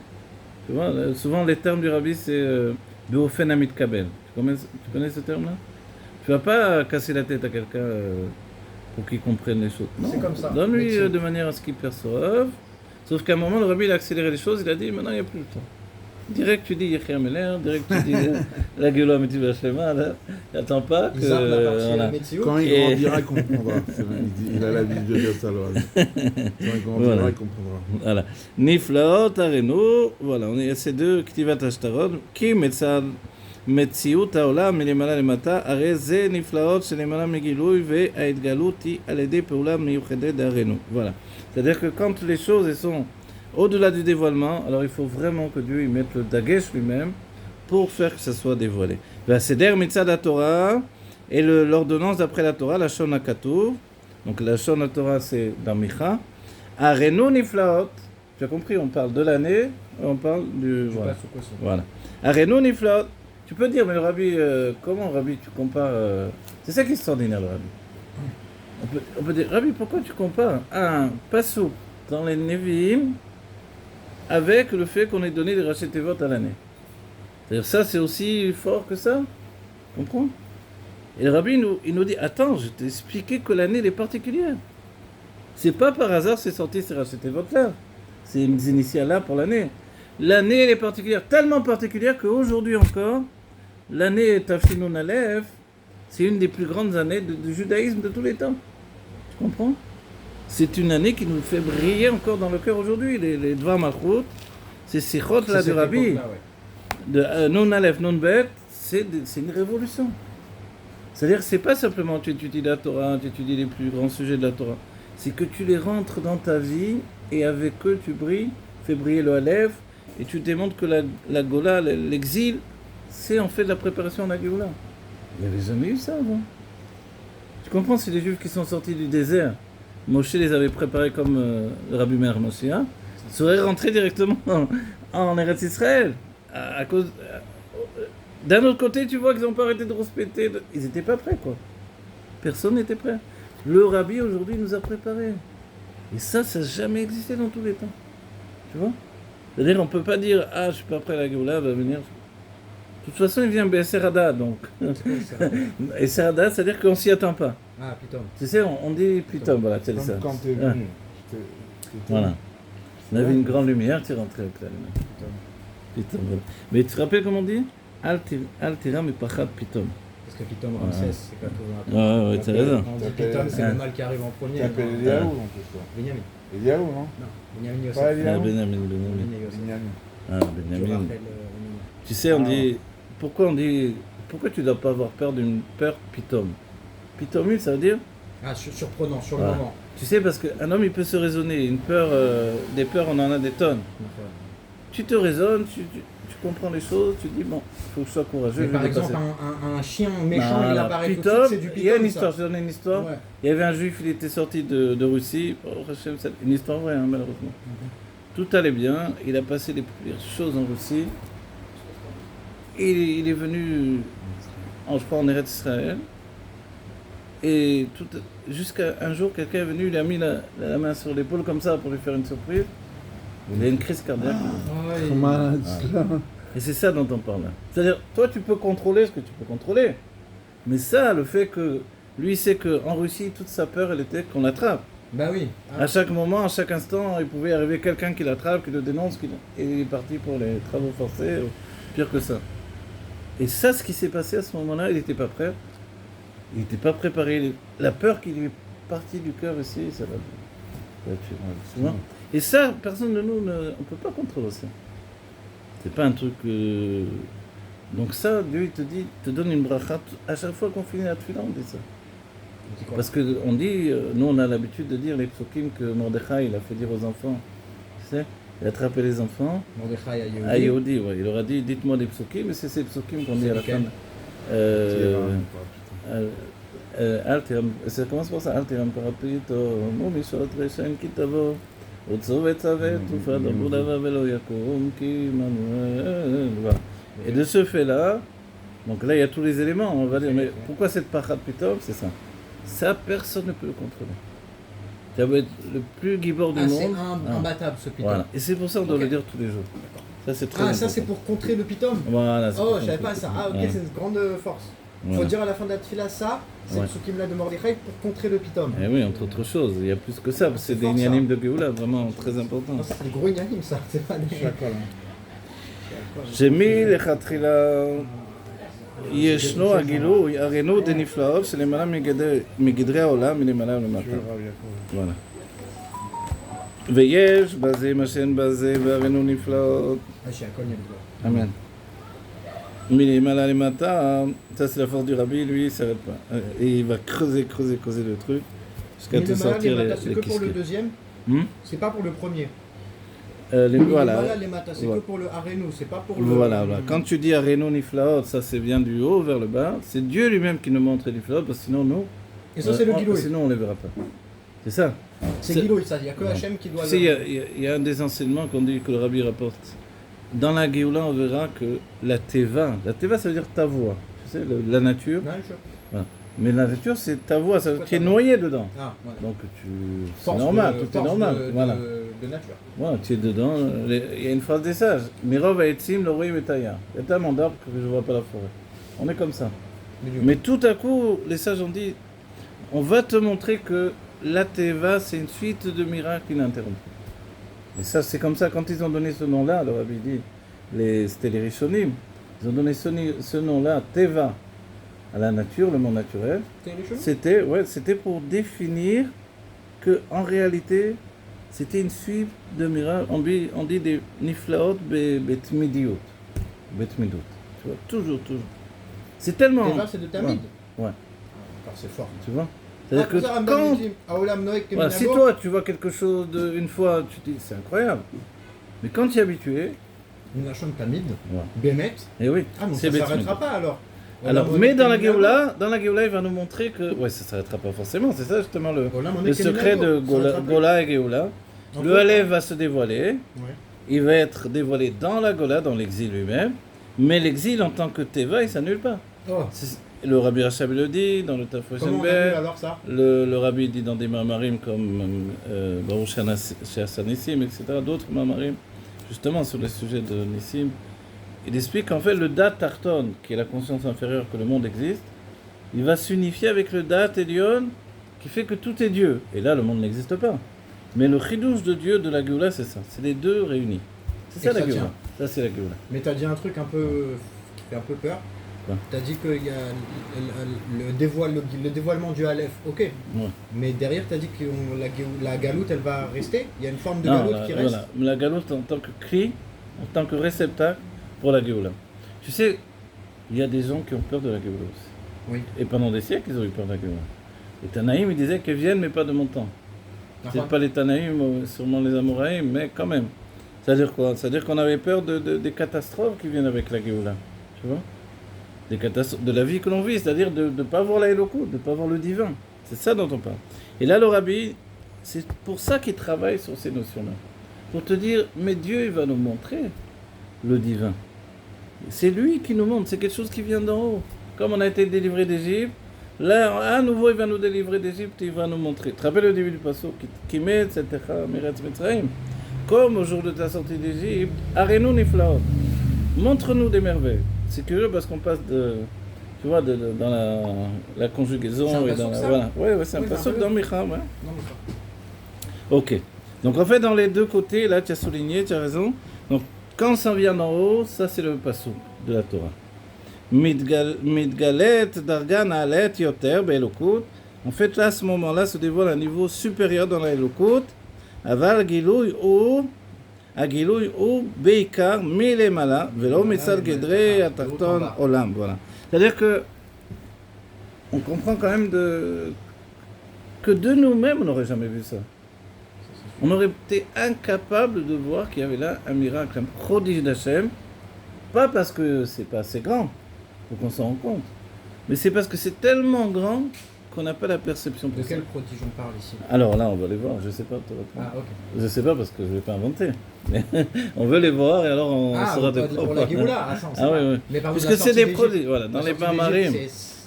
Tu vois, souvent les termes du Rabbi c'est Beofen Amit Kabel. Tu connais ce terme-là? Tu vas pas casser la tête à quelqu'un pour qu'il comprenne les choses. Non, c'est comme ça. Donne-lui de manière à ce qu'il perçoive. Sauf qu'à un moment, le Rabbi il a accéléré les choses, il a dit maintenant il n'y a plus le temps. Direct tu dis Yechia Meler, direct tu dis la Géoula Mitzvah Shlema, n'attends pas que... Voilà. Quand il grandira, il comprendra. Il a l'habitude de dire ça, le Rabbi. Quand il grandira, il comprendra. Voilà. Niflaot Arenu, voilà, on est à ces deux Ktivat Ashtarot, qui Metziut Haolam Milemala Lemata, Are Ze Niflaot Shelemala Megilui Ve Haitgaluti Alede Peulam Miyuchedet d'Arenu. Voilà. C'est-à-dire que quand les choses sont au-delà du dévoilement, alors il faut vraiment que Dieu y mette le dagesh lui-même pour faire que ça soit dévoilé. La Seder Mitzad HaTorah et l'ordonnance d'après la Torah, la Shon HaKatuv. Donc la Shon HaTorah c'est dans Micha. Arenu Niflaot. Tu as compris, on parle de l'année, on parle du... Voilà. Arenu Niflaot. Tu peux dire, mais le Rabbi, comment Rabbi tu compares... C'est ça qui est extraordinaire le Rabbi. On peut dire, Rabbi, pourquoi tu compares un passouk dans les Nevi'im avec le fait qu'on ait donné des Rachet Tevot à l'année? C'est-à-dire ça, c'est aussi fort que ça? Tu comprends? Et le Rabbi, il nous dit, attends, je t'ai expliqué que l'année, elle est particulière. C'est pas par hasard c'est sorti ces Rachet Tevot là. C'est une initiales là pour l'année. L'année, elle est particulière, tellement particulière qu'aujourd'hui encore, l'année Tafshinun Aleph, c'est une des plus grandes années du judaïsme de tous les temps. Tu comprends? C'est une année qui nous fait briller encore dans le cœur aujourd'hui. Les Dvar Malchut, ces Sichot là du Rabbi, de Nun Aleph, Nun Bet, c'est une révolution. C'est-à-dire que c'est pas simplement tu étudies la Torah, tu étudies les plus grands sujets de la Torah. C'est que tu les rentres dans ta vie et avec eux tu brilles, fais briller le Aleph et tu démontres que la Gola, l'exil, c'est en fait la préparation de la Géoula. Il n'y avait jamais eu ça avant. Tu comprends, c'est les Juifs qui sont sortis du désert. Moshe les avait préparés comme le Rabbi Meir Moshiach, seraient rentrés directement en Eretz Israël. À cause, d'un autre côté, tu vois qu'ils n'ont pas arrêté de respecter. Ils n'étaient pas prêts, quoi. Personne n'était prêt. Le Rabbi aujourd'hui nous a préparés. Et ça n'a jamais existé dans tous les temps. Tu vois? C'est-à-dire, on ne peut pas dire, je ne suis pas prêt à la Géoula, va venir. toute façon, il vient Serada, donc. Et Serada, c'est-à-dire qu'on s'y attend pas. Ah, Pitom. Tu sais, on dit Pitom, voilà, c'est ça. Quand t'es venu. Voilà. On avait une grande lumière, tu rentrais avec la lumière. Pitom, voilà. Mais tu te rappelles comment on dit Altiram et Pachat Pitom. Parce que Pitom Ramsès, c'est quand on ouais, t'as raison. On dit Pitom, c'est le mal qui arrive en premier. Tu t'appelles Eliaou en plus, toi. Benjamin. Eliaou, non? Non, Benjamin Yosef. Pas Eliaou. Benjamin. Benjamin. Tu sais, on dit. Pourquoi tu dois pas avoir peur d'une peur Pitom? Pitomule, ça veut dire? Ah, surprenant, sur le moment. Tu sais, parce qu'un homme, il peut se raisonner. Une peur, des peurs, on en a des tonnes. Tu te raisonnes, tu comprends les choses, tu dis, bon, il faut que je sois courageux. Mais par exemple, un chien méchant, il apparaît tout de suite, c'est du Pitom. Il y a une histoire, je te donne une histoire. Ouais. Il y avait un juif, il était sorti de Russie. Une histoire vraie, hein, malheureusement. Tout allait bien, il a passé les pires choses en Russie. Et il est venu, je crois, en Eretz Israël. Et jusqu'à un jour, quelqu'un est venu, il a mis la main sur l'épaule comme ça pour lui faire une surprise. Il a une crise cardiaque. Et c'est ça dont on parle là. C'est-à-dire, toi, tu peux contrôler ce que tu peux contrôler. Mais ça, le fait que lui sait qu'en Russie, toute sa peur, elle était qu'on l'attrape. Bah oui. À chaque moment, à chaque instant, il pouvait arriver quelqu'un qui l'attrape, qui le dénonce, et il est parti pour les travaux forcés, pire que ça. Et ça, ce qui s'est passé à ce moment-là, il n'était pas prêt. Il n'était pas préparé. La peur qui lui est partie du cœur ici, ça va tuer. Et ça, personne de nous, on ne peut pas contrôler ça. C'est pas un truc... Donc ça, Dieu, il te donne une bracha. À chaque fois qu'on finit la tefila, on dit ça. Parce qu'on dit, nous on a l'habitude de dire les psukim que Mordechai, il a fait dire aux enfants. Tu sais, il a attrapé les enfants. Mordechai à Yehudi, ouais. Il leur a dit, dites-moi des psukim, mais c'est ces psukim qu'on dit à la fin. Ça commence par ça. Altiram parapito, mumishot reshain kitavo. Et de ce fait-là, donc là il y a tous les éléments, on va dire, mais pourquoi cette pachat pitom? C'est ça. Ça, personne ne peut le contrôler. Ça va être le plus gibor du monde. C'est imbattable ce pitom. Voilà. Et c'est pour ça qu'on doit le dire tous les jours. Ça, c'est très important. Ça c'est pour contrer le pitom. Voilà. Oh, je savais pas ça. Ah ok, c'est une grande force. Il faut dire à la fin de la tefila ça, c'est le psukim-là de Mordechai pour contrer le pitom. Eh oui, entre autres choses, il y a plus que ça, parce que c'est des inyanim de Géoula vraiment très importants. C'est des gros inyanim ça, c'est pas des... J'ai לכתחילה ישנו הגילוי, הראינו דנפלאות שלמעלה מגדרי העולם מלמעלה ולמטה. וואלה. ויש בזה מה שאין בזה והראינו נפלאות. אמן. מלמעלה למטה, ça c'est la force du rabbi, lui il s'arrête pas. Et il va creuser le truc jusqu'à te sortir les c'est que pour le deuxième, c'est pas pour le premier. Voilà. C'est que pour le Arenu, c'est pas pour le... Voilà. Quand tu dis Arenu Niflaot, ça c'est bien du haut vers le bas. C'est Dieu lui-même qui nous montre les Niflaot, parce que sinon nous... Et ça c'est le Giloui. Sinon on ne les verra pas. C'est ça. C'est Giloui, ça. Il n'y a que Hachem qui doit... Tu sais, il y a un des enseignements qu'on dit que le Rabbi rapporte. Dans la Géoula, on verra que la Teva ça veut dire ta voix. Tu sais, la nature. Voilà. Mais la nature, c'est ta voix, tu es noyé dedans. Ah, ouais. Donc c'est normal, tout est normal. Voilà. De nature. Voilà, tu es dedans. Il y a une phrase des sages. Mirov haetzim lo roim et hayar. Il y a tellement d'arbres que je ne vois pas la forêt. On est comme ça. Mais tout à coup, les sages ont dit, on va te montrer que la Teva, c'est une suite de miracles ininterrompus. Et ça, c'est comme ça, quand ils ont donné ce nom-là, le Rabbi dit, c'était les Rishonim, ils ont donné ce nom-là, Teva, à la nature, le monde naturel. C'était pour définir que en réalité, c'était une suite de miracles. On dit des niflaot betmidiot. Betmidot. Tu vois, toujours. C'est tellement... Teva, c'est de Tamid. Ouais. C'est fort. Tu vois? C'est-à-dire que quand... si toi, tu vois quelque chose une fois, tu te dis, c'est incroyable. Mais quand tu es habitué... Une lachon Tamid, Bémet. Et oui, donc ça ne s'arrêtera pas alors. Mais dans la Géoula, il va nous montrer que... Ouais, ça ne s'arrêtera pas forcément. C'est ça justement le secret de Gola et Géoula. Le Aleph va se dévoiler. Il va être dévoilé dans la Gola, dans l'exil lui-même. Mais l'exil en tant que Teva, il ne s'annule pas. Le Rabbi Rachab le dit dans le Tafoshenber. Le Rabbi dit dans des mamarim comme Baruch Shana Nissim, etc. D'autres mamarim, justement sur le sujet de Nissim. il explique qu'en fait le Dat Tarton, qui est la conscience inférieure que le monde existe, il va s'unifier avec le Dat Elion, qui fait que tout est Dieu. Et là, le monde n'existe pas. Mais le chidouche de Dieu de la Géoula, c'est ça. C'est les deux réunis. C'est ça la Géoula. Ça, c'est la Géoula. Mais tu as dit un truc qui fait un peu peur. Tu as dit qu'il y a le dévoilement du Aleph, ok. Ouais. Mais derrière, tu as dit que la galoute, elle va rester. Il y a une forme de galoute qui reste. Voilà. La galoute en tant que cri, en tant que réceptacle pour la Géoula. Tu sais, il y a des gens qui ont peur de la Géoula aussi. Oui. Et pendant des siècles, ils ont eu peur de la Géoula. Les Tanaïm, ils disaient qu'elles viennent, mais pas de mon temps. C'est pas les Tanaïm, sûrement les Amoraïm, mais quand même. C'est-à-dire quoi? C'est-à-dire qu'on avait peur des catastrophes qui viennent avec la Géoula. Tu vois? Des catastrophes de la vie que l'on vit, c'est-à-dire de ne pas voir la Elokut, de ne pas voir le divin. C'est ça dont on parle. Et là, le Rabbi, c'est pour ça qu'il travaille sur ces notions-là. Pour te dire, mais Dieu, il va nous montrer le divin. C'est lui qui nous montre, c'est quelque chose qui vient d'en haut. Comme on a été délivré d'Égypte, là, à nouveau, il va nous délivrer d'Égypte, il va nous montrer. Tu te rappelles le début du passage qui met, etc., Meretz Mitzrayim. Comme au jour de ta sortie d'Égypte, Arenu Niflaot, montre-nous des merveilles. C'est curieux parce qu'on passe tu vois, dans la conjugaison et dans la... Voilà. Ouais, c'est un passage dans Micha, ouais. Ok. Donc en fait, dans les deux côtés, là, tu as souligné, tu as raison. Donc, quand ça vient d'en haut, ça c'est le passage de la Torah. Midgalet, Dargan, Alet, Yoter, Be'elokut. En fait, là, à ce moment-là, se dévoile un niveau supérieur dans la Elokut. Aval, Gilouy, ou... הגילוי הוא בעיקר מלמעלה ולא מצד גדרי התחתון עולם. Voilà. C'est-à-dire que on comprend quand même que de nous-mêmes on n'aurait jamais vu ça. On aurait été incapable de voir qu'il y avait là un miracle, un prodige d'Hachem, pas parce que c'est pas assez grand pour qu'on s'en rende compte, mais c'est parce que c'est tellement grand qu'on n'a pas la perception. De quel prodige on parle ici? Alors là, on va les voir, je ne sais pas. Ah, ok. Je ne sais pas parce que je ne vais pas inventer. Mais on veut les voir et alors on saura de quoi. Pour la Géoula, ah oui, oui. Puisque c'est des prodiges. Voilà, dans les Ma'amarim,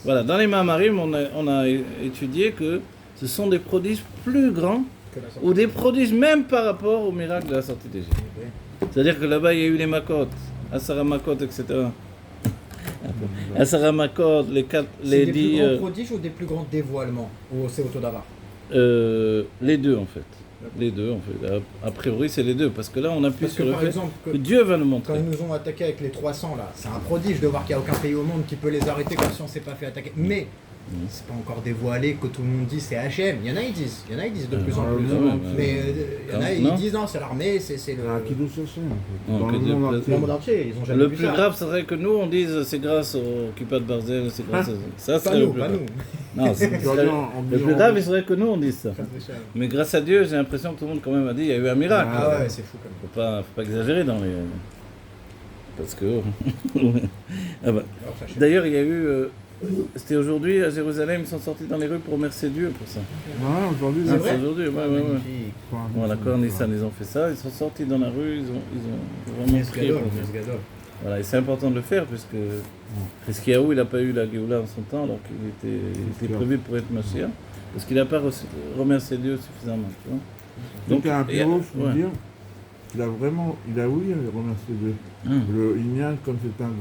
dans les Ma'amarim, on a étudié que ce sont des prodiges plus grands ou des prodiges même par rapport au miracle de la sortie d'Égypte. Okay. C'est-à-dire que là-bas, il y a eu les Makot, Asara Makot, etc. Asara Makot, les 10... C'est des plus grands prodiges ou des plus grands dévoilements? Ou c'est Autodavar? Les deux en fait. Les deux en fait. A priori c'est les deux parce que là on appuie sur le fait que Dieu va nous montrer. Quand ils nous ont attaqué avec les 300 là, c'est un prodige de voir qu'il n'y a aucun pays au monde qui peut les arrêter comme si on ne s'est pas fait attaquer. Mais c'est pas encore dévoilé que tout le monde dit c'est Hachem. Il y en a ils disent de plus en plus. Mais il y en a ils disent non c'est l'armée, c'est le... qui nous cherche dans le monde entier. Ils ont jamais le plus grave serait que nous on dise c'est grâce au Kippat Barzel, c'est grâce à ça. Pas nous, pas nous. Non, le plus grave il serait que nous on dise ça. Mais grâce à Dieu j'ai l'impression que tout le monde quand même a dit il y a eu un miracle. Ah ouais c'est fou quand même. Faut pas exagérer dans les... Parce que... ah bah. D'ailleurs il y a eu... C'était aujourd'hui à Jérusalem, ils sont sortis dans les rues pour remercier Dieu pour ça. Ouais, aujourd'hui, c'est aujourd'hui, ouais. Voilà, Kornissan, ils ont fait ça, ils sont sortis dans la rue, ils ont vraiment prié. Voilà, et c'est important de le faire, puisque Hiskiyahu, il n'a pas eu la Géoula en son temps, alors qu'il était prévu pour être Mashiach, parce qu'il n'a pas remercié Dieu suffisamment. Tu vois. Donc, un pyro, je veux dire, il a oui remercié Dieu. Le Inyan, comme c'est un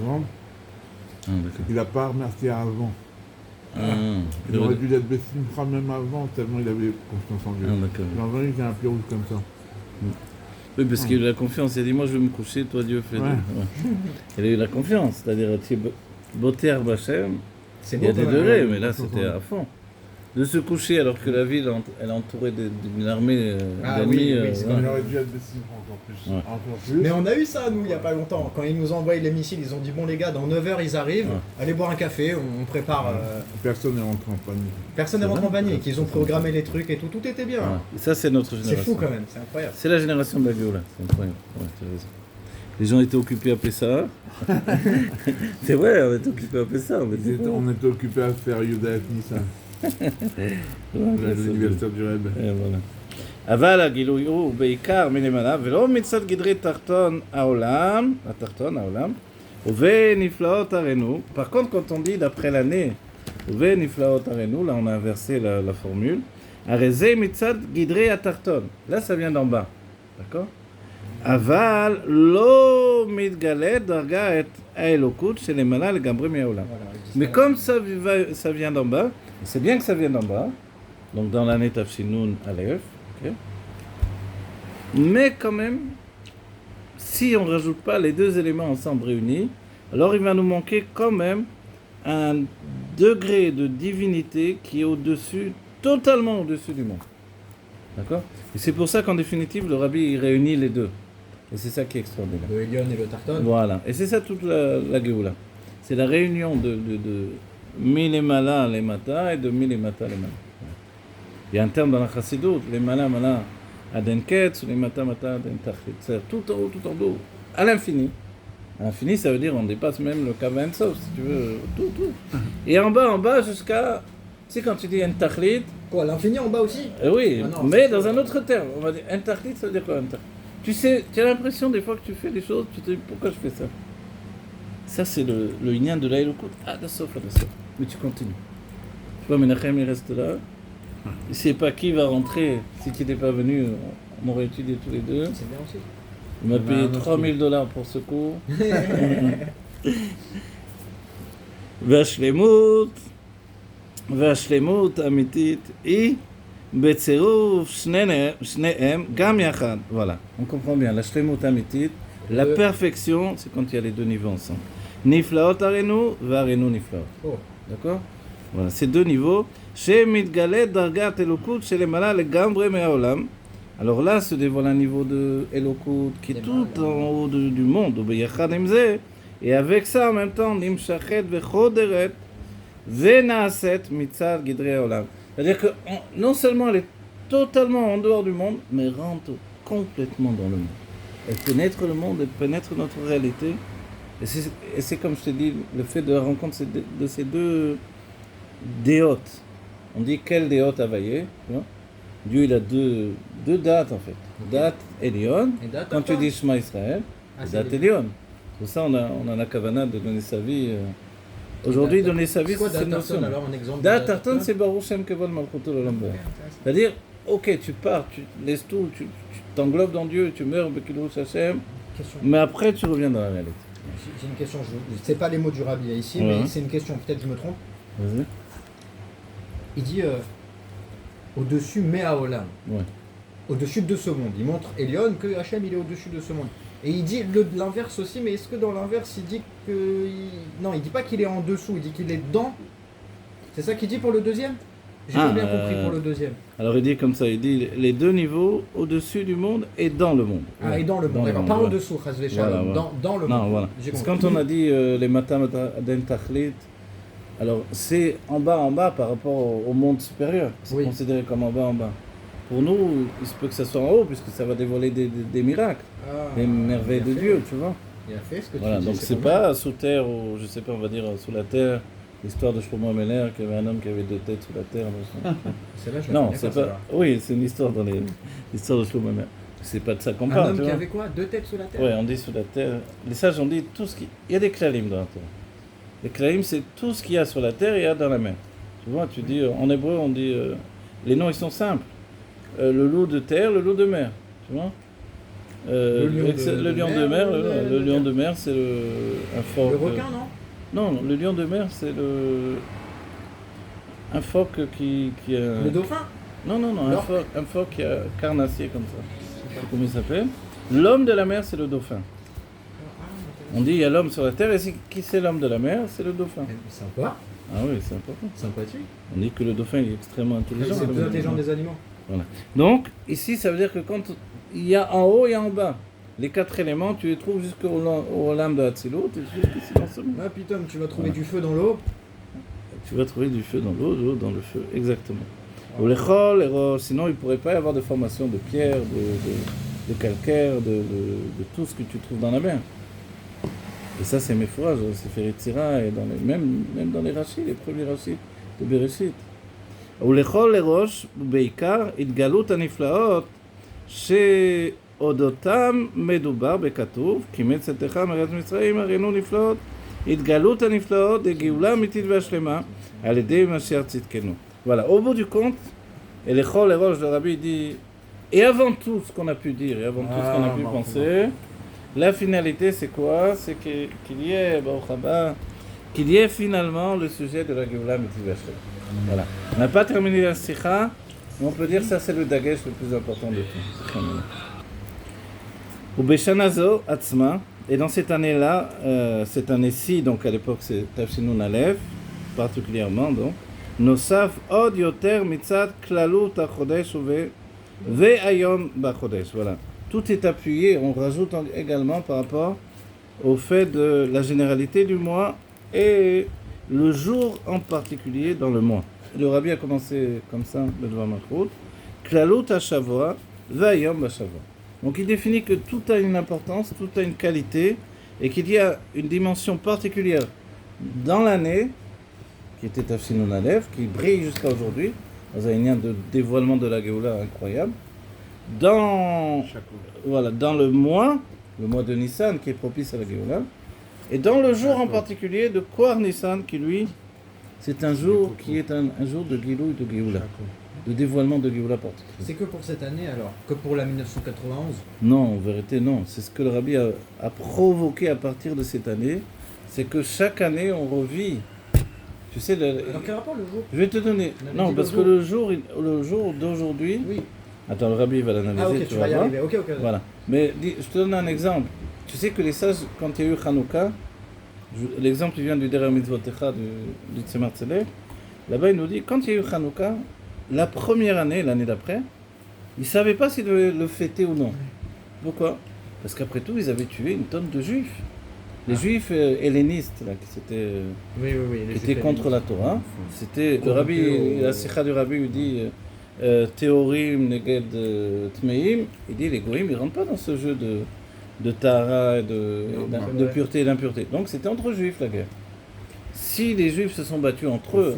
grand, il n'a pas remercié avant. Il aurait dû l'être Bessimcha même avant, tellement il avait confiance en Dieu. J'en veux qu'il y a un pied rouge comme ça. Oui, parce qu'il a eu la confiance. Il a dit moi je vais me coucher, toi Dieu fais. Ouais. Il a eu la confiance, c'est-à-dire Boter Bachem. Il y a des degrés, mais là c'était à fond. De se coucher alors que la ville elle est entourée d'une armée d'ennemis. Il aurait dû être Bessimcha encore plus. Mais on a eu ça, nous, il n'y a pas longtemps. Quand ils nous ont envoyé les missiles, ils ont dit bon les gars, dans 9h ils arrivent, allez boire un café, on prépare... Personne n'est rentré en panique. Personne n'est rentré en panique, ils ont programmé les trucs et tout était bien. Et ça c'est notre génération. C'est fou quand même, c'est incroyable. C'est la génération de la Géoula, c'est incroyable. Tu as raison. Les gens étaient occupés à Pessah. C'est vrai, on était occupés à Pessah. On était occupés à faire Yudaet Nissan. L'université du Rebbe. Voilà. אבל הגילוי הוא בעיקר מלמעלה ולא מצד גדרי תחתון העולם, ובנפלאות ארנו. Par contre, quand on dit d'après l'année, ובנפלאות ארנו, là on a inversé la formule, הרי זה מצד גדרי התחתון. Là ça vient d'en bas, d'accord? אבל לא מתגלה דרגה את האלוקות שלמעלה לגמרי מהעולם. Mais comme ça vient d'en bas, c'est bien que ça vient d'en bas, donc dans l'année Tafshinun Aleph, okay. Mais quand même, si on ne rajoute pas les deux éléments ensemble réunis, alors il va nous manquer quand même un degré de divinité qui est au-dessus, totalement au-dessus du monde. D'accord ? Et c'est pour ça qu'en définitive, le Rabbi il réunit les deux. Et c'est ça qui est extraordinaire. Le Elyon et le Tarton. Voilà. Et c'est ça toute la Géoula. C'est la réunion de Milemala Lemata et de Milemata Lemala. Il y a un terme dans la Chassidut, Lemala Mala Adenketz ou Lemata Mata Adentachlit. C'est-à-dire tout en haut, tout en haut, à l'infini. À l'infini, ça veut dire on dépasse même le Kavan Sof, si tu veux, tout. Et en bas, jusqu'à... Tu sais, quand tu dis Entachlit... Quoi, l'infini en bas aussi ? Oui, non, mais dans un autre terme. On va dire Entachlit, ça veut dire quoi, Entachlit ? Tu sais, tu as l'impression des fois que tu fais des choses, tu te dis pourquoi je fais ça. Ça c'est le Inyan de l'Aïloukot. Ah, d'assof. Mais tu continues. Tu vois, Menachem il reste là. Il ne sait pas qui va rentrer. Si tu n'étais pas venu, on aurait étudié tous les deux. C'est bien aussi. Il m'a payé $3,000 pour ce cours. והשלמות אמיתית היא בצירוף שניהם גם יחד. Voilà, on comprend bien. La shlemut amitit, la perfection, c'est quand il y a les deux niveaux ensemble. Niflaot arenu והרenu niflaot. D'accord? Voilà, ces deux niveaux. שמתגלה דרגת אלוקות שלמעלה לגמרי מהעולם. Alors là se dévoile un niveau de אלוקות qui est tout en haut du monde. וביחד עם זה, et avec ça en même temps, נמשכת וחודרת ונעשית מצד גדרי העולם. C'est-à-dire que non seulement elle est totalement en dehors du monde, mais rentre complètement dans le monde. Elle pénètre le monde, elle pénètre notre réalité. Et c'est comme je te dis, le fait de la rencontre de ces deux déotes. On dit quel déote Havaïe, tu vois. Dieu il a deux dates en fait. Date Elion, quand tu dis Shema Israël, date Elion. Pour ça on a la kavana de donner sa vie. Aujourd'hui, donner sa vie, c'est une notion. Da'at Tarton, c'est Baruch Shem Kevod Malchuto L'Olam Ba. C'est-à-dire, ok, tu pars, tu laisses tout, tu t'englobes dans Dieu, tu meurs, Bekidrush Hashem, mais après tu reviens dans la réalité. J'ai une question, je ne sais pas les mots du Rabbi ici, mais c'est une question, peut-être je me trompe. Vas-y. Il dit au-dessus, Me'aolam. Ouais. Au-dessus de ce monde. Il montre Elion que Hachem il est au-dessus de ce monde. Et il dit l'inverse aussi, mais est-ce que dans l'inverse il dit que... Non, il dit pas qu'il est en dessous, il dit qu'il est dans... C'est ça qu'il dit pour le deuxième ? J'ai pas bien compris pour le deuxième. Alors il dit comme ça, il dit les deux niveaux au-dessus du monde et dans le monde. Ah, et dans le monde, d'accord, pas en dessous, Chas V'Shalom, dans le monde. Non, voilà. Parce que quand on a dit les matam aden tachlit, alors c'est en bas par rapport au monde supérieur. C'est considéré comme en bas. Pour nous, il se peut que ça soit en haut, puisque ça va dévoiler des miracles, des merveilles de Dieu, tu vois. Il a fait ce que tu dis. Donc c'est pas sous terre, ou je sais pas, on va dire sous la terre, l'histoire de Shlomo Ameler, qu'il y avait un homme qui avait deux têtes sous la terre. Non, c'est pas... Oui, c'est une histoire dans l'histoire de Shlomo Ameler. C'est pas de ça qu'on parle. Un homme qui avait quoi ? Deux têtes sous la terre ? Oui, on dit sous la terre. Les sages ont dit tout ce qui... Il y a des klalim dans la terre. Les klalim, c'est tout ce qu'il y a sur la terre et il y a dans la mer. Tu vois, tu dis, en hébreu, on dit... les noms, ils sont simples. Le loup de terre, le loup de mer, tu vois. Le lion de mer, le lion de mer, c'est un phoque. Le requin, non ? Non, le lion de mer, c'est un phoque qui a... Le dauphin ? Non, un phoque qui a carnassier comme ça. Je sais pas comment il s'appelle. L'homme de la mer, c'est le dauphin. On dit il y a l'homme sur la terre, et qui c'est l'homme de la mer ? C'est le dauphin. Sympa. Ah oui, c'est important. Sympathique. On dit que le dauphin est extrêmement intelligent. C'est le plus intelligent des animaux. Voilà. Donc, ici, ça veut dire que quand il y a en haut et en bas, les quatre éléments, tu les trouves jusqu'au lame de Hatzilut, et jusqu'ici dans ce monde. Ah putain, tu vas trouver du feu dans l'eau. Tu vas trouver du feu dans l'eau, de l'eau dans le feu, exactement. Ou les chol, sinon il ne pourrait pas y avoir de formation de pierre, de calcaire, de tout ce que tu trouves dans la mer. Et ça, c'est mes fourrages, c'est Feretzira, et même dans les rachis, les premiers rachis de Bereshit. ולכל לראש בעיקר התגלות הנפלאות שאודותם מדובר בכתוב כי מצאתך מארץ מצרים הראינו נפלאות התגלות הנפלאות לגאולה אמיתית והשלמה על ידי משיח צדקנו. Voilà, au bout du compte, et לכל לראש, le rabbi dit Et avant tout ce qu'on a pu dire, et avant tout ce qu'on a pu penser, la finalité c'est quoi? C'est qu'il y ait finalement le sujet de la Géoula Mitzvah. Voilà. On n'a pas terminé la Sikha, mais on peut dire que ça c'est le dagesh le plus important de tout. Ou Beshanazo Atzma, et dans cette année-là, cette année-ci, donc à l'époque c'est Tafshinun Aleph, particulièrement donc, Nosaf Od Yoter Mitzad Klalut HaChodesh Ve'ayom BaChodesh. Voilà. Tout est appuyé, on rajoute également par rapport au fait de la généralité du mois et le jour en particulier dans le mois. Le Rabbi a commencé comme ça, le Dvar Malchut, Klalut HaShavua Ve'ayom BaShavua. Donc il définit que tout a une importance, tout a une qualité, et qu'il y a une dimension particulière dans l'année, qui était Tafshinun Aleph, qui brille jusqu'à aujourd'hui, dans un lien de dévoilement de la Géoula incroyable, dans le mois de Nissan, qui est propice à la Géoula, et dans le jour en particulier de Koar Nissan, qui lui, c'est un jour qui est un jour de Gilou et de Géoula. De dévoilement de Géoula particulier. C'est que pour cette année alors? Que pour la 1991? Non, en vérité non. C'est ce que le Rabbi a provoqué à partir de cette année. C'est que chaque année on revit. Tu sais, dans quel rapport le jour? Je vais te donner. Non, parce que le jour d'aujourd'hui. Oui. Attends, le Rabbi va l'analyser. Ah ok, tu vas y arriver. Ok. Voilà. Mais je te donne un exemple. Tu sais que les sages, quand il y a eu Hanouka, l'exemple il vient du Derech Mitzvotecha du Tzemar Tzedek. Là-bas il nous dit, quand il y a eu Hanouka, la première année, l'année d'après, ils ne savaient pas s'ils devaient le fêter ou non. Pourquoi? Parce qu'après tout, ils avaient tué une tonne de juifs. Les juifs hellénistes, là, qui étaient contre la Torah. C'était le Rabbi, la Sikha du Rabbi lui dit Théorim, Neged, Tmeim. Il dit les Goïm, ils ne rentrent pas dans ce jeu de Tahara, de pureté et d'impureté. Donc c'était entre juifs la guerre. Si les juifs se sont battus entre eux,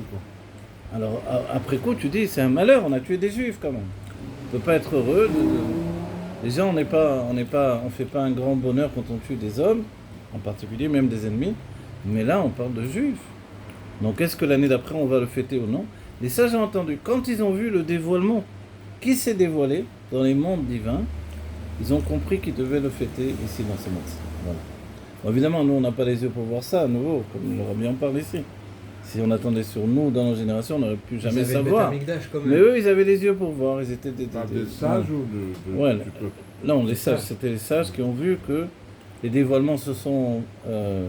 alors après coup tu dis c'est un malheur, on a tué des juifs quand même. On ne peut pas être heureux. Déjà on fait pas un grand bonheur quand on tue des hommes, en particulier même des ennemis. Mais là on parle de juifs. Donc est-ce que l'année d'après on va le fêter ou non? Les sages ont entendu, quand ils ont vu le dévoilement qui s'est dévoilé dans les mondes divins, ils ont compris qu'ils devaient le fêter ici dans ce monde-ci. Voilà. Bon, évidemment nous on n'a pas les yeux pour voir ça à nouveau, comme le Rabbi en parle ici. Si on attendait sur nous, dans nos générations, on n'aurait pu jamais savoir. Mais eux, ils avaient les yeux pour voir. Ils étaient des sages ou du peuple? Non, les sages. C'était les sages qui ont vu que les dévoilements se sont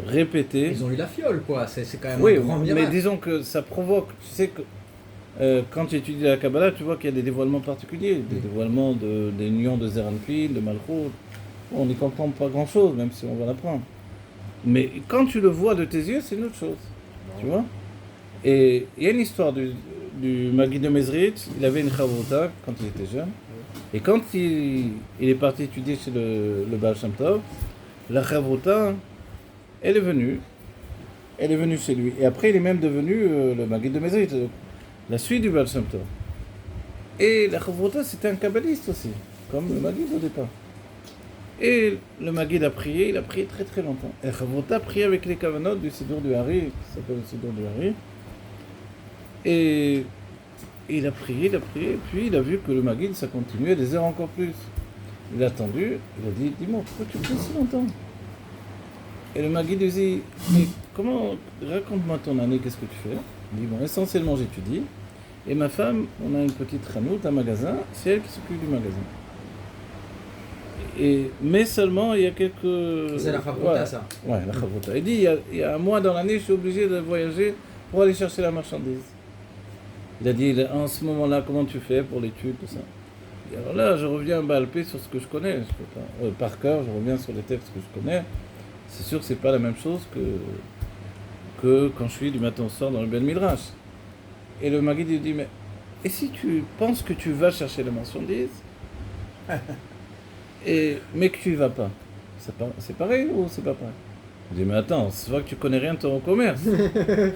répétés. Ils ont eu la fiole, quoi. C'est quand même un grand miracle. Mais disons que ça provoque... Tu sais que quand tu étudies la Kabbalah, tu vois qu'il y a des dévoilements particuliers. Des dévoilements des nions de Zeranpil, de Malchut. On n'y comprend pas grand-chose, même si on va l'apprendre. Mais quand tu le vois de tes yeux, c'est une autre chose. Tu vois? Et il y a une histoire du Maguid de Mezritch. Il avait une chavruta quand il était jeune. Et quand il est parti étudier chez le Baal Shem Tov, la chavruta, elle est venue chez lui. Et après, il est même devenu le Maguid de Mezritch, la suite du Baal Shem Tov. Et la chavruta, c'était un kabbaliste aussi, comme le Maguid au départ. Et le Maguid a prié, il a prié très très longtemps. Et la chavruta a prié avec les kavanot du Sidour du Hari, qui s'appelle le Sidour du Hari. Et il a prié, puis il a vu que le Maguid, ça continuait des heures encore plus. Il a attendu, il a dit, dis-moi, pourquoi tu pries si longtemps? Et le Maguid lui dit, mais raconte-moi ton année, qu'est-ce que tu fais? Il dit, bon, essentiellement j'étudie, et ma femme, on a une petite chanoute, un magasin, c'est elle qui s'occupe du magasin. Mais seulement, il y a quelques... C'est la chavruta, ça? Ouais, la chavruta. Il dit, il y a un mois dans l'année, je suis obligé de voyager pour aller chercher la marchandise. Il a dit, en ce moment-là, comment tu fais pour l'étude, tout ça? Et alors là, je reviens balper sur ce que je connais. Je peux pas, par cœur, je reviens sur les textes que je connais. C'est sûr que c'est pas la même chose que quand je suis du matin au soir dans le Ben Midrash. Et le Maguid lui dit, et si tu penses que tu vas chercher la marchandise, mais que tu y vas pas, c'est pareil ou c'est pas pareil? Je dis, mais attends, c'est vrai que tu connais rien de ton commerce.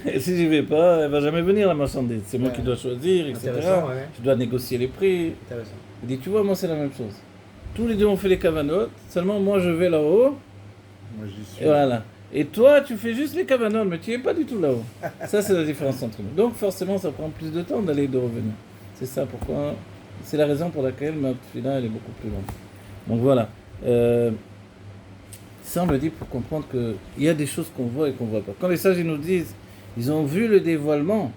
Et si j'y vais pas, elle va jamais venir la marchandise. C'est moi qui dois choisir, etc. Je dois négocier les prix. Il dit, tu vois, moi c'est la même chose. Tous les deux on fait les kavanotes, seulement moi je vais là-haut. Moi j'y suis. Et voilà. Et toi tu fais juste les kavanotes, mais tu es pas du tout là-haut. Ça c'est la différence entre nous. Donc forcément ça prend plus de temps d'aller et de revenir. C'est ça pourquoi c'est la raison pour laquelle ma tefila elle est beaucoup plus longue. Donc voilà. Ça, on me dit pour comprendre qu'il y a des choses qu'on voit et qu'on ne voit pas. Quand les sages ils nous disent, ils ont vu le dévoilement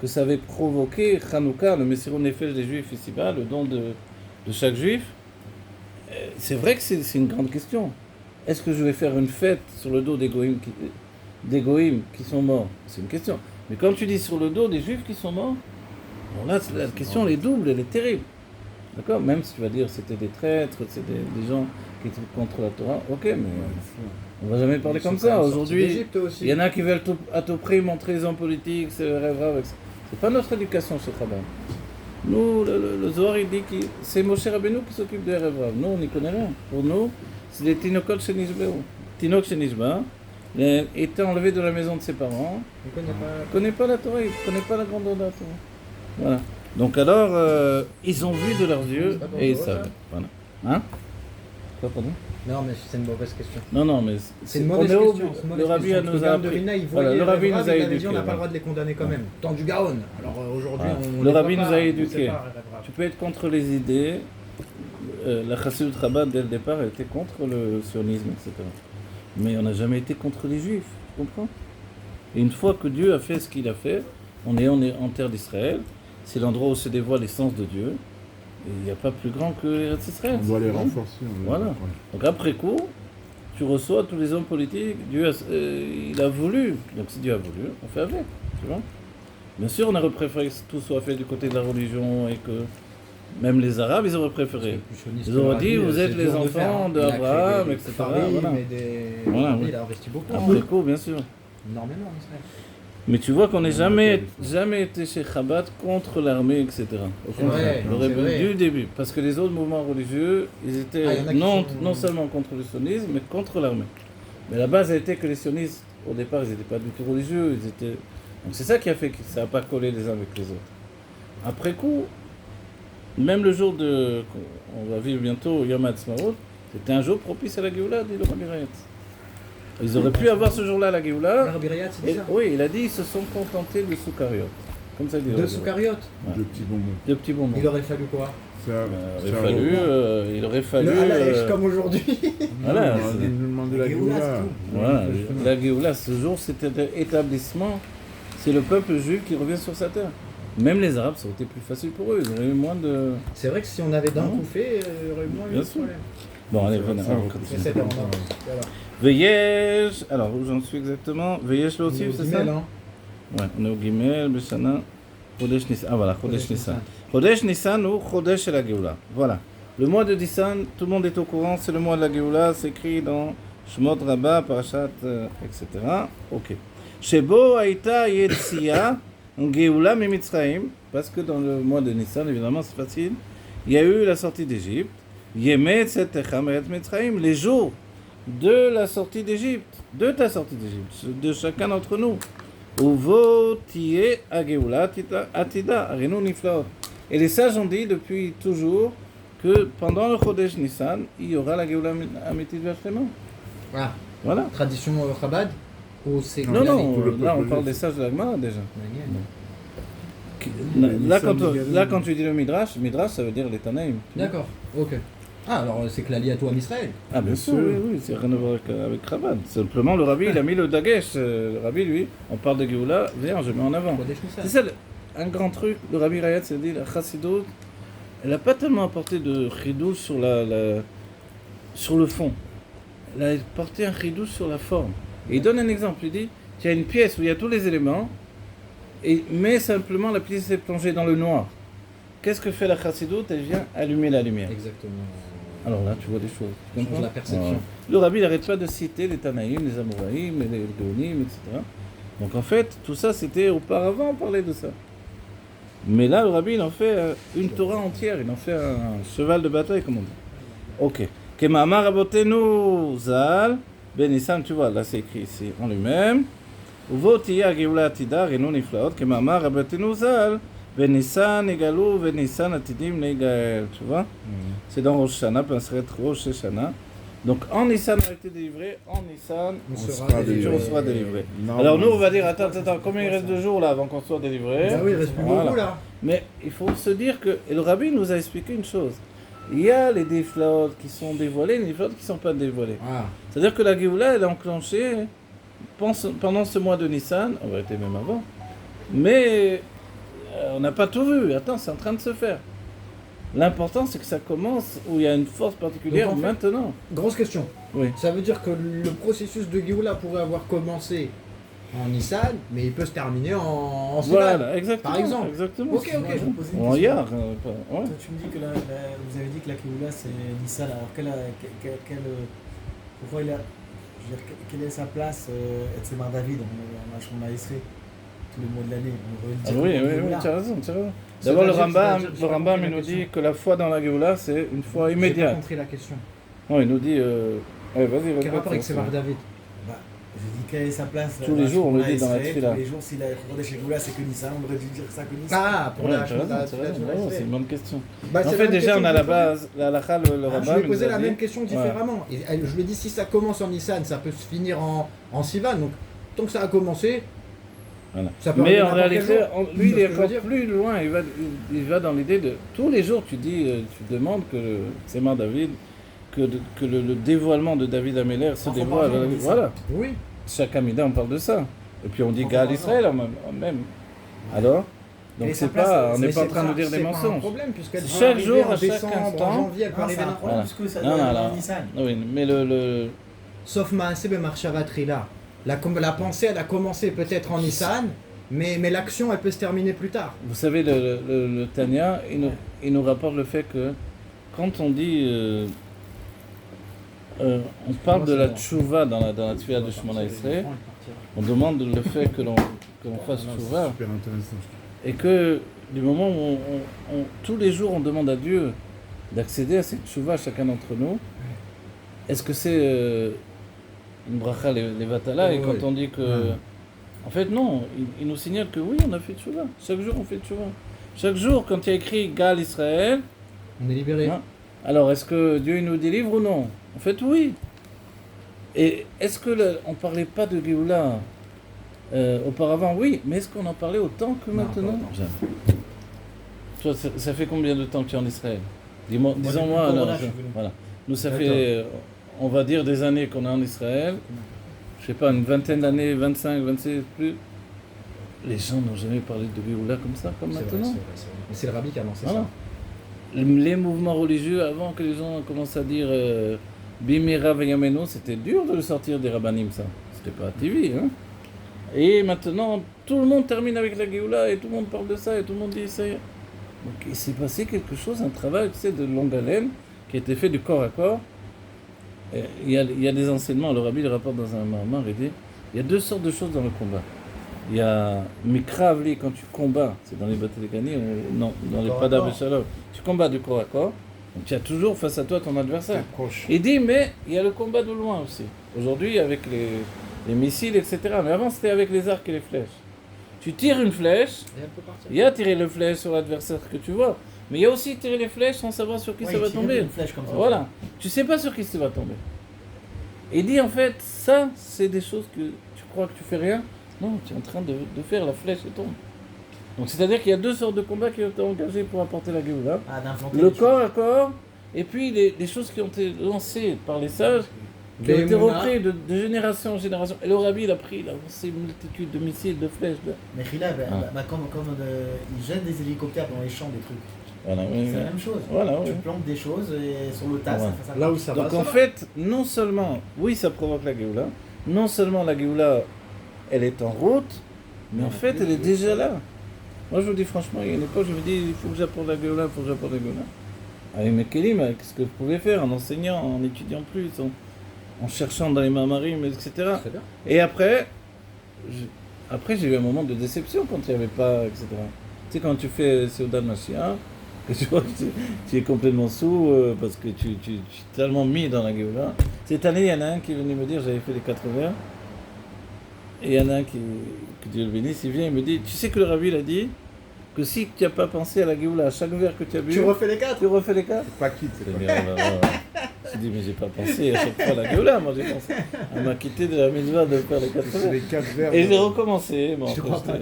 que ça avait provoqué Hanouka, le Messirou Nefesh des Juifs ici-bas, le don de chaque Juif, c'est vrai que c'est une grande question. Est-ce que je vais faire une fête sur le dos des Goïm qui sont morts? C'est une question. Mais quand tu dis sur le dos des Juifs qui sont morts, bon là, la question elle est double, elle est terrible. D'accord? Même si tu vas dire c'était des traîtres, c'est des gens qui étaient contre la Torah, ok, mais on va jamais parler comme ça. Aujourd'hui, il y en a qui veulent à tout prix montrer les hommes politiques, c'est le rêve grave. C'est pas notre éducation chez Chabad. Nous, le Zohar, il dit que c'est Moshe Rabbeinu qui s'occupe de rêve grave. Nous, on n'y connaît rien. Pour nous, c'est les Tinokot Shenishbeu. Tinok Shenishba, étaient enlevés de la maison de ses parents. Il ne connaît pas la Torah, il ne connaît pas la grandeur de la Torah. Voilà. Donc alors, ils ont vu de leurs yeux et ils savent. Voilà. Hein? Quoi, pardon? Non, mais c'est une mauvaise question. Non, mais c'est une mauvaise question. Le rabbi nous a appris. Voilà, le rabbi nous a éduqués. On n'a pas le droit de les condamner quand même. Tant du Gaon. Alors aujourd'hui, le rabbi nous a éduqués. Tu peux être contre les idées. La Chassidut Chabad, dès le départ, elle était contre le sionisme, etc. Mais on n'a jamais été contre les Juifs, tu comprends? Et une fois que Dieu a fait ce qu'il a fait, on est en terre d'Israël. C'est l'endroit où se dévoile l'essence de Dieu. Et il n'y a pas plus grand que Eretz Israël. On doit les renforcer. Voilà. Donc après coup, tu reçois tous les hommes politiques. Dieu il a voulu. Donc si Dieu a voulu, on fait avec. Tu vois? Bien sûr, on aurait préféré que tout soit fait du côté de la religion et que même les Arabes, ils auraient préféré. Ils auraient dit, vous êtes les enfants d'Abraham, etc. Voilà. Il a investi beaucoup. Après coup, bien sûr. Énormément en Israël. Mais tu vois qu'on n'est jamais été chez Chabad contre l'armée, etc. Au contraire, du début. Parce que les autres mouvements religieux, ils étaient non seulement contre le sionisme, mais contre l'armée. Mais la base a été que les sionistes, au départ, ils n'étaient pas du tout religieux. Donc c'est ça qui a fait que ça n'a pas collé les uns avec les autres. Après coup, même le jour on va vivre bientôt Yom HaTzmaut, c'était un jour propice à la Géoula, dit le Rabbi Rayat. Ils auraient pu avoir ce jour-là la Géoula. Rabbi Rayat, c'est bizarre. Oui, il a dit ils se sont contentés de Soukariot. Comme ça, il dit. De Soukariot. Ouais. De petits bonbons. Il aurait fallu quoi? Il aurait fallu. Comme aujourd'hui. Voilà. Demander la Géoula. Voilà. La Géoula, ce jour, cet établissement, c'est le peuple juif qui revient sur sa terre. Même les Arabes, ça aurait été plus facile pour eux. Ils auraient eu moins de. C'est vrai que si on avait d'un coup fait, il y aurait eu moins de problèmes. Bon, allez, venez. Veyesh, alors où j'en suis exactement? Veyesh l'autif, c'est ça? Ouais, on est au Gimel, Beshana, Chodesh Nissan. Ah voilà, Chodesh Nissan. Chodesh Nissan ou Chodesh la Géoula. Voilà. Le mois de Nissan, tout le monde est au courant, c'est le mois de la Géoula, c'est écrit dans Shemot Rabbah, Parashat, etc. Ok. Shebo Haïta Yetziya, Géoula Mimitzraïm, parce que dans le mois de Nissan, évidemment, c'est facile, il y a eu la sortie d'Égypte. Yemet Setecha Meret Mitzraïm, les jours de la sortie d'Égypte, de ta sortie d'Égypte, de chacun d'entre nous. Uvo Tiye Agéoula Atida, Arenu Niflaot. Et les sages ont dit depuis toujours que pendant le Chodesh Nissan, il y aura la Géoula Amitit Vachlema. Ah, voilà. Tradition Chabad ou c'est Non, là on parle des sages de la Gemara déjà. Là, quand tu dis le Midrash, ça veut dire les Tanaïm. D'accord, ok. Ah, alors c'est que l'allié à toi en Israël. Ah, bien sûr, oui, c'est rien à voir avec Chabad. Simplement, le Rabbi, il a mis le Dagesh. Le Rabbi, lui, on parle de Géoula, viens, je mets en avant. C'est ça, un grand truc. Le Rabbi Rayat s'est dit, la Chassidut, elle n'a pas tellement apporté de chidouche sur le fond. Elle a apporté un chidouche sur la forme. Et il donne un exemple, il dit, il y a une pièce où il y a tous les éléments, mais simplement la pièce est plongée dans le noir. Qu'est-ce que fait la Chassidut? Elle vient allumer la lumière. Exactement. Alors là, tu vois des choses. Tu comprends la perception. Le Rabbi n'arrête pas de citer les Tanaïm, les Amoraïm, les Géonim, etc. Donc en fait, tout ça, c'était auparavant, on parlait de ça. Mais là, le Rabbi, il en fait une Torah entière, il en fait un cheval de bataille, comme on dit. Ok. Kemamar Rabotenu Zal, Ben Nissan, tu vois, là c'est écrit ici en lui-même. Uvo Tiya Geoula Atida, Renu Niflaot, Kemamar Rabotenu Zal. Venissan égalou, Venissan atidim négaël, tu vois? C'est dans Rosh Hashanah, Penseret Rosh Hashanah. Donc en Nissan on a été délivré, en Nissan on sera délivré. Alors nous on va dire, attends, combien il reste de jours là avant qu'on soit délivré? Bah oui, il reste plus beaucoup là. Mais il faut se dire que, et le rabbi nous a expliqué une chose, il y a les déflots qui sont dévoilés et les déflots qui ne sont pas dévoilés. C'est-à-dire que la Géoula, elle est enclenchée pendant ce mois de Nissan, en vérité même avant, mais on n'a pas tout vu, attends, c'est en train de se faire. L'important, c'est que ça commence où il y a une force particulière. Donc, en fait, maintenant. Grosse question. Oui. Ça veut dire que le processus de Géoula pourrait avoir commencé en Nissan, mais il peut se terminer en Sivan. Voilà, exactement. Par exemple. Exactement. Ok. En Yar. Tu me dis que vous avez dit que la Géoula c'est Nissan, alors pourquoi quelle est sa place Etzemar David en Hachon Maïsré tous les mois de l'année? Oui, tu as raison. D'abord, le Rambam il nous dit que la foi dans la Géoula, c'est une foi immédiate. J'ai pas compris la question. Non, il nous dit... vas-y. Quel rapport avec Etzemar David? Je dis quelle est sa place. Tous les jours, on le dit dans la Tfila. Tous les jours, s'il a recommandé chez Géoula, c'est que Nissan, on aurait dû dire ça que Nissan. Ah, pour la c'est une bonne question. En fait, déjà, on a la base, la halakha, le Rambam. Je lui ai posé la même question différemment. Je lui ai dit, si ça commence en Nissan, ça peut se finir en Sivan. Donc, tant que ça a commencé... Voilà. Mais en réalité, lui, il est encore plus loin. Il va dans l'idée de tous les jours. Tu demandes que c'est David, que le dévoilement de David Améler se dévoile. Voilà. Oui. Chaque Amida, on parle de ça. Et puis on dit Gal Israël même. Alors. Donc c'est pas, on n'est pas en train de dire des mensonges. C'est pas un problème puisqu'elle chaque jour, à chaque instant. En janvier, elle peut arriver un problème puisque ça doit aller en Nissan. Oui, mais le. Sauf Maaseh Bemarshava Trila. La pensée, elle a commencé peut-être en Nissan, mais l'action, elle peut se terminer plus tard. Vous savez, le Tanya, il nous rapporte le fait que quand on dit, on parle de la tchouva dans la tfila de Shemona Esrei, on demande le fait que l'on fasse tchouva, et que du moment où tous les jours on demande à Dieu d'accéder à cette tchouva, chacun d'entre nous, est-ce que c'est une bracha les vatala, et quand on dit que... En fait, non, il nous signale que oui, on a fait tchouva. Chaque jour, on fait tchouva. Chaque jour, quand il y a écrit Gal Israël... On est libéré. Alors, est-ce que Dieu il nous délivre ou non? En fait, oui. Et est-ce que on ne parlait pas de Géoula auparavant? Oui, mais est-ce qu'on en parlait autant que maintenant? Jamais. Toi, ça fait combien de temps que tu es en Israël? Disons-moi. Voilà. Nous, ça fait... on va dire des années qu'on est en Israël, je sais pas, une vingtaine d'années, 25, 26, plus. Les gens n'ont jamais parlé de Géoula comme ça, comme maintenant. Vrai. Mais c'est le rabbi qui a lancé ça. Les mouvements religieux, avant que les gens commencent à dire Bimira Veyameno, c'était dur de le sortir des rabbanim, ça. C'était pas à TV, hein. Et maintenant, tout le monde termine avec la Géoula, et tout le monde parle de ça, et tout le monde dit ça. Donc il s'est passé quelque chose, un travail, tu sais, de longue haleine, qui a été fait du corps à corps. Il y a des enseignements, le rabbi le rapporte dans un marmar, il dit, il y a deux sortes de choses dans le combat. Il y a Mikra Avli, quand tu combats, c'est dans les batailles de Gani, non, dans les Padar Beshalom, tu combats du corps à corps, donc tu as toujours face à toi ton adversaire. Il dit, mais il y a le combat de loin aussi. Aujourd'hui, avec les missiles, etc. Mais avant, c'était avec les arcs et les flèches. Tu tires une flèche, il y a tirer le flèche sur l'adversaire que tu vois. Mais il y a aussi tirer les flèches sans savoir sur qui ça va tomber. Une flèche comme ça. Voilà. Tu sais pas sur qui ça va tomber. Et il dit en fait, ça, c'est des choses que tu crois que tu fais rien. Non, tu es en train de faire la flèche et tombe. Donc c'est-à-dire qu'il y a deux sortes de combats qui ont été engagés pour apporter la Géoula. Le corps à corps, et puis les choses qui ont été lancées par les sages, qui ont été reprises de génération en génération. Et le rabbi, il a lancé une multitude de missiles, de flèches. Mais Khila, comme ils jettent des hélicoptères dans les champs, des trucs. Voilà, c'est la même chose. Voilà, tu plantes des choses et sur le tas, ça fait ça. Là où ça va. Donc en fait, non seulement, oui, ça provoque la Géoula, non seulement la Géoula, elle est en route, mais en fait, elle est déjà là. Moi, je vous dis franchement, il y a une époque, je me dis, il faut que j'apporte la Géoula, Avec mes kélim, avec ce que je pouvais faire, en enseignant, en étudiant plus, en cherchant dans les mamarim, etc. Et après, j'ai eu un moment de déception quand il n'y avait pas, etc. Tu sais, quand tu fais Seudat Mashiach, que tu vois que tu es complètement sous parce que tu es tellement mis dans la Géoula. Cette année, il y en a un qui est venu me dire, j'avais fait les 4 vers, et il y en a un que Dieu le bénisse, il vient et me dit, tu sais que le rabbi il a dit que si tu n'as pas pensé à la Géoula, à chaque verre que tu as bu, tu refais les 4. Tu refais les 4. Pas quitte, c'est pas. Je dis, mais j'ai pas pensé à chaque fois à la Géoula, moi j'ai pensé à m'acquitter de la mitzvah de faire les 4 vers. Et j'ai recommencé. Bon, je crois pas,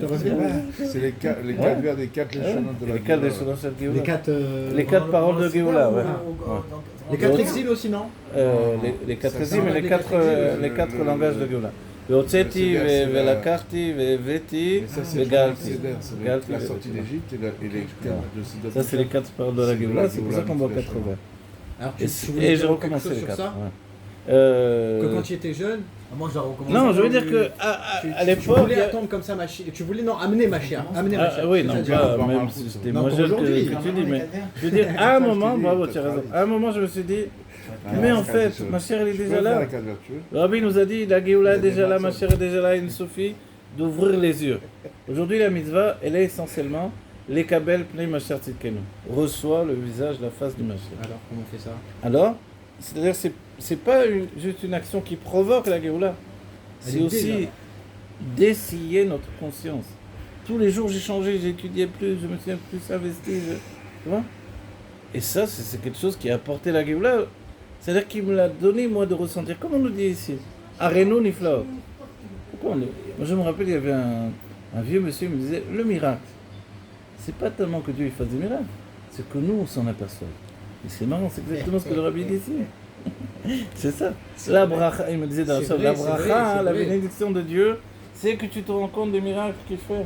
c'est les 4 vers des 4 Léchonos de la Géoula. Les 4 Léchonos de la Géoula. Les 4 paroles de Géoula, ouais. Les 4 exils aussi, non? Les 4 exils, mais les 4 langages de Géoula. והוצאתי ולקחתי והבאתי וגאלתי. La sortie d'Égypte et les 4 de Sidot. Ça, c'est les 4 paroles de la Géoula, c'est pour ça qu'on voit 4 vers. Et j'ai recommencé les 4. Que quand tu étais jeune, moi j'ai recommencé. Non, je veux dire que à l'époque. Tu voulais attendre comme ça tu voulais amener ma chère. Oui, non, pas même si j'étais moins jeune que tu dis, mais je veux dire, à un moment, bravo, tu as raison, à un moment je me suis dit, mais en fait, ma chère elle est déjà là. Le Rabbi nous a dit, la Géoula est déjà là, ma chère est déjà là, il suffit d'ouvrir les yeux. Aujourd'hui, la mitzvah, elle est essentiellement les kabel pnei masher tzidkenu. Reçoit le visage, la face du masher. Alors, comment on fait ça? Alors, c'est-à-dire, c'est pas juste une action qui provoque la Géoula, c'est aussi dessiller notre conscience. Tous les jours, j'ai changé, j'ai étudié plus, je me suis plus investi, tu vois. Et ça, c'est quelque chose qui a apporté la Géoula. C'est-à-dire qu'il me l'a donné, moi, de ressentir. Comme on nous dit ici, Areno Niflaot. Moi, je me rappelle, il y avait un vieux monsieur qui me disait, le miracle, c'est pas tellement que Dieu il fasse des miracles, c'est que nous, on s'en aperçoit. Et c'est marrant, c'est exactement ce que le Rabbi dit ici. C'est ça. La bracha, il me disait dans la salle, la bracha, la bénédiction de Dieu, c'est que tu te rends compte des miracles qu'il fait.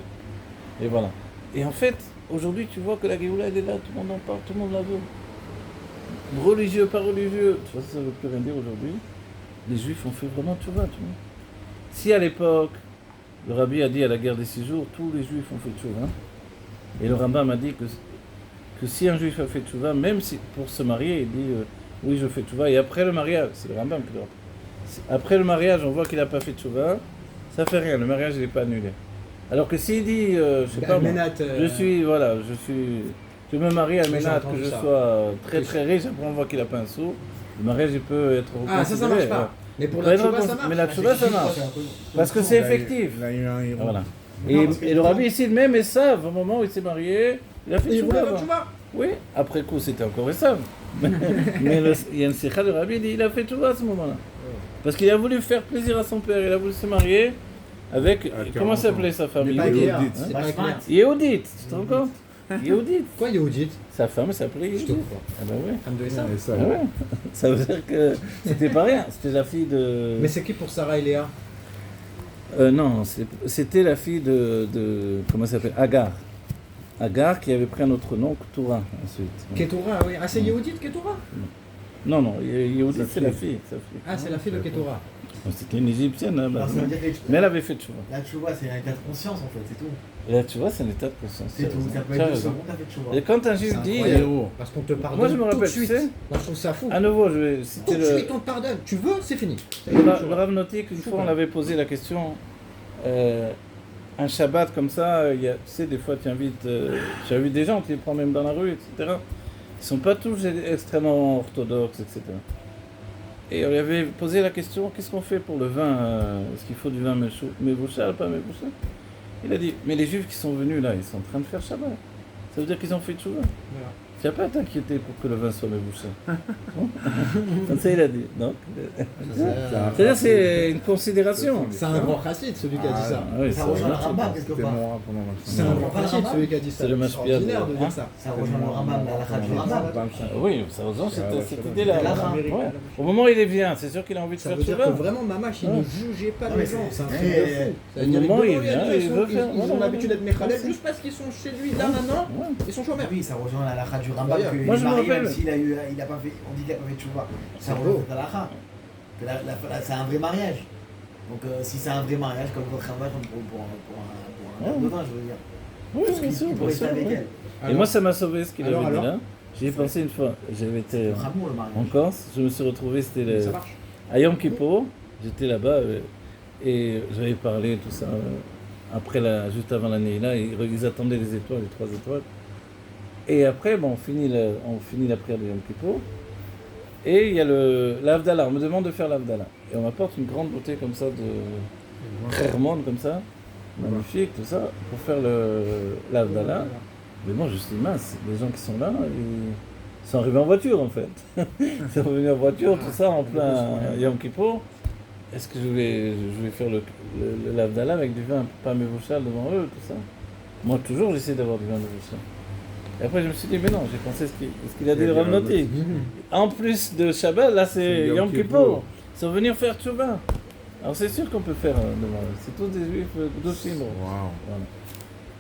Et voilà. Et en fait, aujourd'hui, tu vois que la Géoula, elle est là, tout le monde en parle, tout le monde la veut. Religieux, pas religieux, tu vois, ça ne veut plus rien dire aujourd'hui. Les Juifs ont fait vraiment tchouva, tu vois. Si à l'époque, le Rabbi a dit à la guerre des 6 jours, tous les Juifs ont fait tchouva, et le Rambam m'a dit que si un Juif a fait tchouva, même si pour se marier, il dit oui, je fais tchouva, et après le mariage, c'est le Rambam qui le rappelle. Après le mariage, on voit qu'il n'a pas fait tchouva, ça fait rien, le mariage n'est pas annulé. Alors que s'il dit, je sais pas, moi, je me marie à Ménat, que je sois très très riche, après on voit qu'il n'a pas un sou, le mariage il peut être reconsidéré. Ah, ça marche pas. Mais pour la tchouva, ça marche. Mais la tchouva, ça marche. Parce que c'est effectif. Voilà. Et le Rabbi ici, même Esav, au moment où il s'est marié, il a fait tchouva. Oui, après coup, c'était encore Esav. Mais il y a une sikha de Rabbi, il a fait tchouva à ce moment-là. Parce qu'il a voulu faire plaisir à son père, il a voulu se marier avec. Comment s'appelait sa famille? Yehudit, tu te rends compte? Yehudit. Quoi Yehudit? Sa femme s'appelait Yehudit. Je te crois. Ah bah oui. Femme de Esav. Ah ouais. Ça veut dire que c'était pas rien, c'était la fille de... Mais c'est qui pour Sarah et Léa? Non, c'était la fille de comment ça s'appelle? Agar. Agar qui avait pris un autre nom, Ketura, ensuite. Ketura, oui. Ah, c'est Yehudit, Ketura? Non, Yehudit, c'est la fille. Ah, c'est la fille de Ketura. C'était une égyptienne, hein, mais elle avait fait tchouva. La tchouva, c'est un état de conscience en fait, c'est tout. La tchouva, c'est un état de conscience. C'est tout, ça peut être 2 secondes, t'as fait tchouva. Et quand un juif dit... Parce qu'on te pardonne. Moi, je me rappelle, tout de suite. tu sais, moi, je trouve ça fou. À nouveau, je vais citer tout de suite, on te pardonne. Tu veux, c'est fini. Le Rav Notik, une fois, on avait posé la question... un Shabbat comme ça, tu sais, des fois, tu invites des gens, tu les prends même dans la rue, etc. Ils ne sont pas tous extrêmement orthodoxes, etc. Et on lui avait posé la question, qu'est-ce qu'on fait pour le vin? Est-ce qu'il faut du vin Mevouchal, pas Mevouchal? Il a dit, mais les Juifs qui sont venus là, ils sont en train de faire Shabbat. Ça veut dire qu'ils ont fait tchouva. Voilà. Tu n'as pas à t'inquiéter pour que le vin soit Mevouchal. Comme ça, il a dit. Donc, c'est-à-dire, c'est une considération. C'est un grand chassid, celui qui a dit ça. Oui, ça rejoint le Rambam quelque part. C'est un grand chassid, celui qui a dit ça. C'est le mashpia de dire ça. Ça rejoint le Rambam, la du Rambam. Oui, ça rejoint cette idée-là. Au moment où il vient, c'est sûr qu'il a envie de faire tchouva. Ça veut dire que vraiment, Mamash, il ne jugeait pas les gens. C'est un truc de fou. Au moment où il vient, ils ont l'habitude d'être méchalètes juste parce qu'ils sont chez lui là maintenant, ils sont chômeurs. Oui, ça rejoint la lacha du Rambam que moi, je me rappelle. même s'il a pas fait, on dit qu'il n'a pas fait tchouva. Ça rejoint cette lacha. C'est un vrai mariage. Donc si c'est un vrai mariage, comme votre mariage pour un Godin, je veux dire. Oui, bien sûr, pour rester avec elle. Et moi, ça m'a sauvé ce qu'il avait dit là. J'y ai pensé une fois. J'avais été en Corse, je me suis retrouvé, c'était à Yom Kippour, j'étais là-bas et j'avais parlé tout ça. Après, juste avant l'année là, ils attendaient les étoiles, les 3 étoiles. Et après, on finit la prière de Yom Kippour. Et il y a l'Avdallah, on me demande de faire l'Avdallah. Et on m'apporte une grande bouteille comme ça, de Khermon comme ça, magnifique, tout ça, pour faire l'Avdallah. Mais moi, je suis mince, les gens qui sont là, Ils sont arrivés en voiture en fait. Ils sont venus en voiture, tout ça, en plein Yom Kippour. Est-ce que je vais faire le l'Avdallah avec du vin pas mévouchal devant eux, tout ça? Moi toujours j'essaie d'avoir du vin mévouchal. Et après je me suis dit, mais non, j'ai pensé ce qu'il a dit le Rav Noti. En plus de Shabbat, là c'est Yom Kippour. Ils sont venus faire Tchouva. Alors c'est sûr qu'on peut faire devant eux. C'est tous des juifs d'Oshim. Voilà.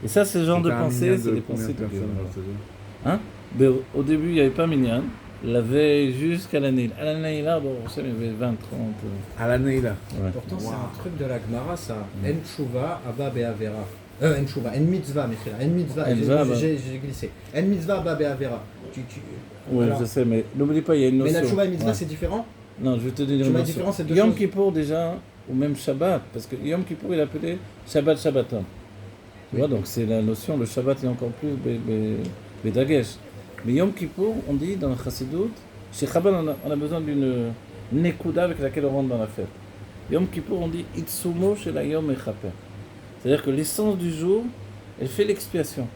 Et ça, c'est le genre de pensée, c'est des pensées de Dieu. Hein? Au début, il n'y avait pas Minyan. La veille jusqu'à la Neila. À la Neila, bon, on sait, il y avait 20, 30. À la Neila. Ouais. Pourtant, c'est un truc de la Gemara, ça. En Tshuva, Abba Be'avera. En Tshuva, En Mitzvah, Michela. En Mitzvah, j'ai glissé. En Mitzvah, Abba Be'avera. Oui, je sais, mais n'oublie pas, il y a une notion. Mais la Tshuva et Mitzvah, c'est différent? Non, je vais te dire une notion. Différence, c'est deux Yom choses. Kippour, déjà, ou même Shabbat, parce que Yom Kippour, il est appelé Shabbat Shabbaton. Tu vois, donc c'est la notion, le Shabbat est encore plus Bedagesh. Mais Yom Kippour, on dit dans le Chassidut, chez Chabad, on a besoin d'une Nekuda avec laquelle on rentre dans la fête. Yom Kippour, on dit Itsumo shel Yom Echaper. C'est-à-dire que l'essence du jour, elle fait l'expiation.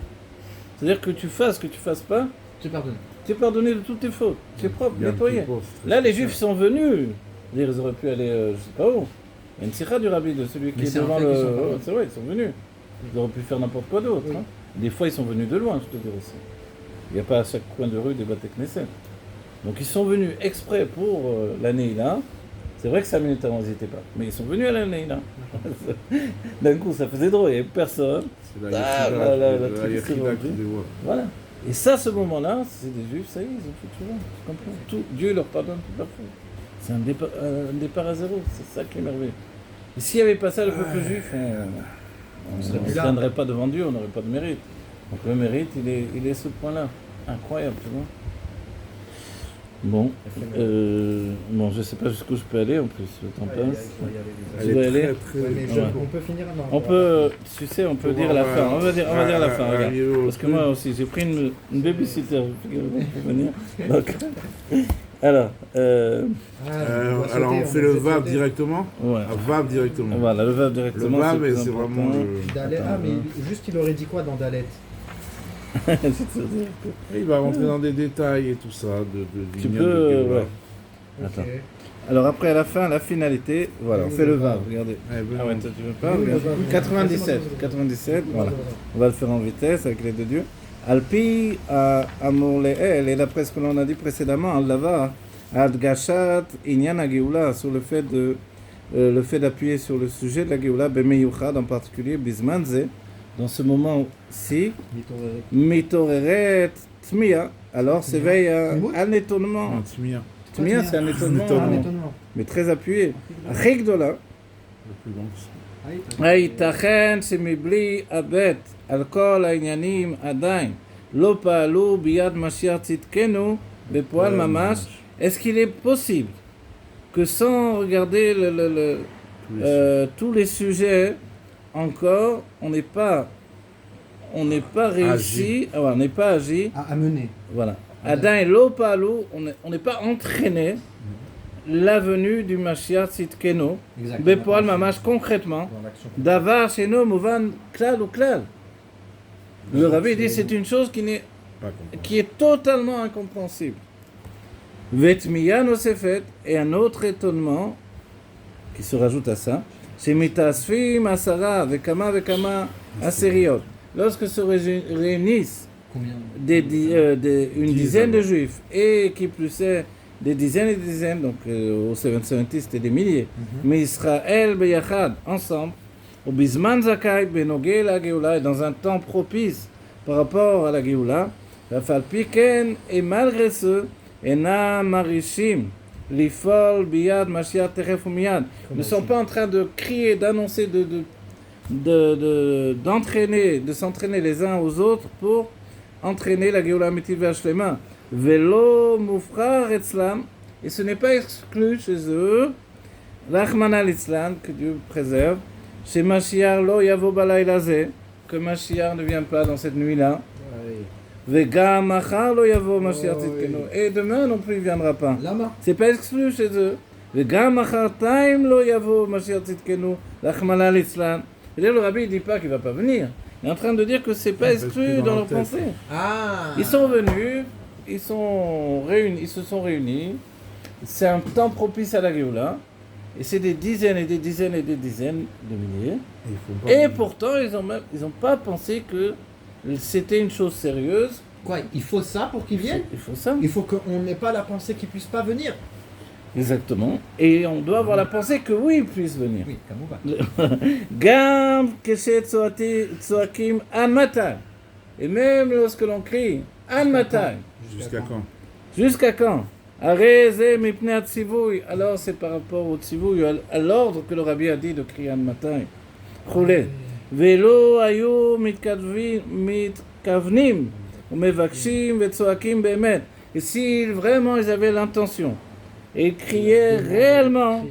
C'est-à-dire que tu fasses, que tu fasses pas, tu pardonnes. Tu es pardonné de toutes tes fautes. Tu es propre, nettoyé. Là, les Juifs sont venus. Ils auraient pu aller, je sais pas où. Il y a une sikha du rabbi de celui qui est devant le. C'est vrai, ils sont venus. Ils auraient pu faire n'importe quoi d'autre. Oui. Hein. Des fois, ils sont venus de loin, je te dirais aussi. Il n'y a pas à chaque coin de rue des Bate Knesset. Donc, ils sont venus exprès pour l'année là. C'est vrai que 5 minutes avant, ils n'y étaient pas. Mais ils sont venus à l'année là. D'un coup, ça faisait drôle, il n'y avait personne. C'est la Voilà. Et ça, ce moment-là, c'est des Juifs, ça y est, ils ont fait tout ça. Tu comprends? Tout, Dieu leur pardonne toute leur faute. C'est un départ à zéro, c'est ça qui est merveilleux. Et s'il n'y avait pas ça, le peuple juif, on ne se tiendrait pas devant Dieu, on n'aurait pas de mérite. Donc le mérite, il est ce point-là. Incroyable, tu vois. Bon, bon, je ne sais pas jusqu'où je peux aller en plus, le temps passe. Tu dois aller. On peut finir non, on peut, tu sais, on peut dire la fin. On va dire la fin, regarde. Parce que moi aussi, j'ai pris une babysitter pour venir. Donc, alors, alors on fait le Vav directement. Ouais. Vav directement. Voilà, le Vav directement. Le Vav, c'est vraiment mais juste, il aurait dit quoi dans Dalet? Il va rentrer dans des détails et tout ça. Tu peux. Ouais. Attends. Okay. Alors après, à la fin, la finalité, voilà, on fait le Vav, regardez. Ah ouais, toi tu veux pas? 97, voilà. On va le faire en vitesse avec l'aide de Dieu. Alpi Amor Leel, et d'après ce que l'on a dit précédemment, Al-Lava, Ad-Gashat, Inyan Geoula, sur le fait d'appuyer sur le sujet de la Geoula, Bemeyuchad en particulier, Bismanze, dans ce moment-ci, Mitoreret Tmiya, alors s'éveille un étonnement. Tmiya, c'est un étonnement, mais très appuyé. Achigdola, Aïtachen, Semibli, Abet, Al-Kol, Aïnyanim, Adain, Lopalou, Biyad, Mashiach, Tzidkenu, Bepoal, Mamash. Est-ce qu'il est possible que sans regarder tous les sujets, encore, on n'est pas réussi, on n'est pas agi à mener. Voilà. Adain Lopalou, on n'est pas entraîné la venue du Mashiach Tzidkenu, Bepoal Mamash concrètement, Davar Sheno Mouvan Klal ou Klal. Le Rabbi dit c'est une chose qui est totalement incompréhensible. Vetmiya Nosefet, et un autre étonnement qui se rajoute à ça, c'est Mitasfim Asara Vekama Aseriot. Lorsque se réunissent une dizaine de juifs et qui plus est des dizaines et des dizaines, donc au 770 c'était des milliers, mais Israël Beyachad ensemble, au Bisman Zakai Benogé la Géoula, dans un temps propice par rapport à la Géoula, Rafal Piken, et malgré ce, Ena Marishim, Lifol Biyad Mashiach Teref Umiyad, ne sont pas en train de crier, d'annoncer, d'entraîner, de s'entraîner les uns aux autres pour entraîner la Géoula Mitiv Vashlema. Velo Moufrar Etzlam, et ce n'est pas exclu chez eux, Rachman al-Islam, que Dieu préserve, chez Mashiach Lo Yavo Balaylaze, que Mashiach ne vient pas dans cette nuit-là. Vega Machar Lo Yavo Mashiach Tzidkenu, et demain non plus il ne viendra pas. C'est pas exclu chez eux. Vega Machar Taim Lo Yavo Mashiach Tzidkenu, Rachman al-Islam. C'est-à-dire le Rabbi ne dit pas qu'il ne va pas venir. Il est en train de dire que c'est pas exclu dans leur pensée. Ils sont venus, ils se sont réunis. C'est un temps propice à la Géoula. Et c'est des dizaines et des dizaines et des dizaines de milliers. Et pourtant, ils n'ont pas pensé que c'était une chose sérieuse. Quoi, il faut ça pour qu'ils viennent ? Il faut ça. Il faut qu'on n'ait pas la pensée qu'ils ne puissent pas venir. Exactement. Et on doit avoir la pensée que oui, ils puissent venir. Oui, comme Gam keshet tsoakim an matai. Et même lorsque l'on crie an matai. Jusqu'à quand ? Jusqu'à quand ? Areze mipnei hatzivui. Alors c'est par rapport au tzivui, à l'ordre que le Rabbi a dit de crier an matai. Choulé. Velo ayu mitkavnim umevakshim vetsoakim be'emet. Et si vraiment ils avaient l'intention et criaient réellement,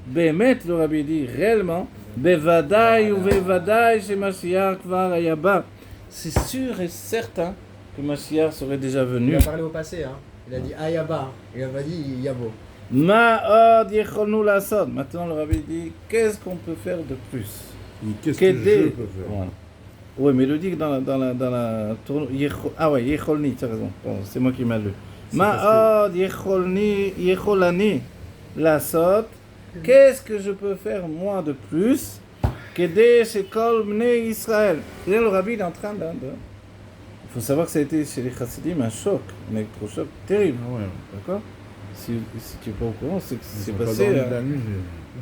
be'emet, le Rabbi dit réellement, bevadai ou bevadai chez Mashiach kvar hayaba. C'est sûr et certain que Mashiach serait déjà venu. Il a parlé au passé, hein. Il a dit Ayaba, il a pas dit Yabo. Ma'od yecholnu lasod. Maintenant le Rabbi dit qu'est-ce qu'on peut faire de plus? Qu'est-ce que je peux faire? Voilà. Oui, mais il le dit dans la tournure. Ah ouais, yecholni, tu as raison. Pardon, c'est moi qui m'a lu. Ma'od yecholani lasod. Qu'est-ce que je peux faire moi de plus? Kedé chez Kol Bnei Israël. Et là, le Rabbi est en train de... Il faut savoir que ça a été chez les Chassidim un choc, un électrochoc terrible. Ah ouais. D'accord? Si tu n'es pas au courant, c'est que c'est pas passé.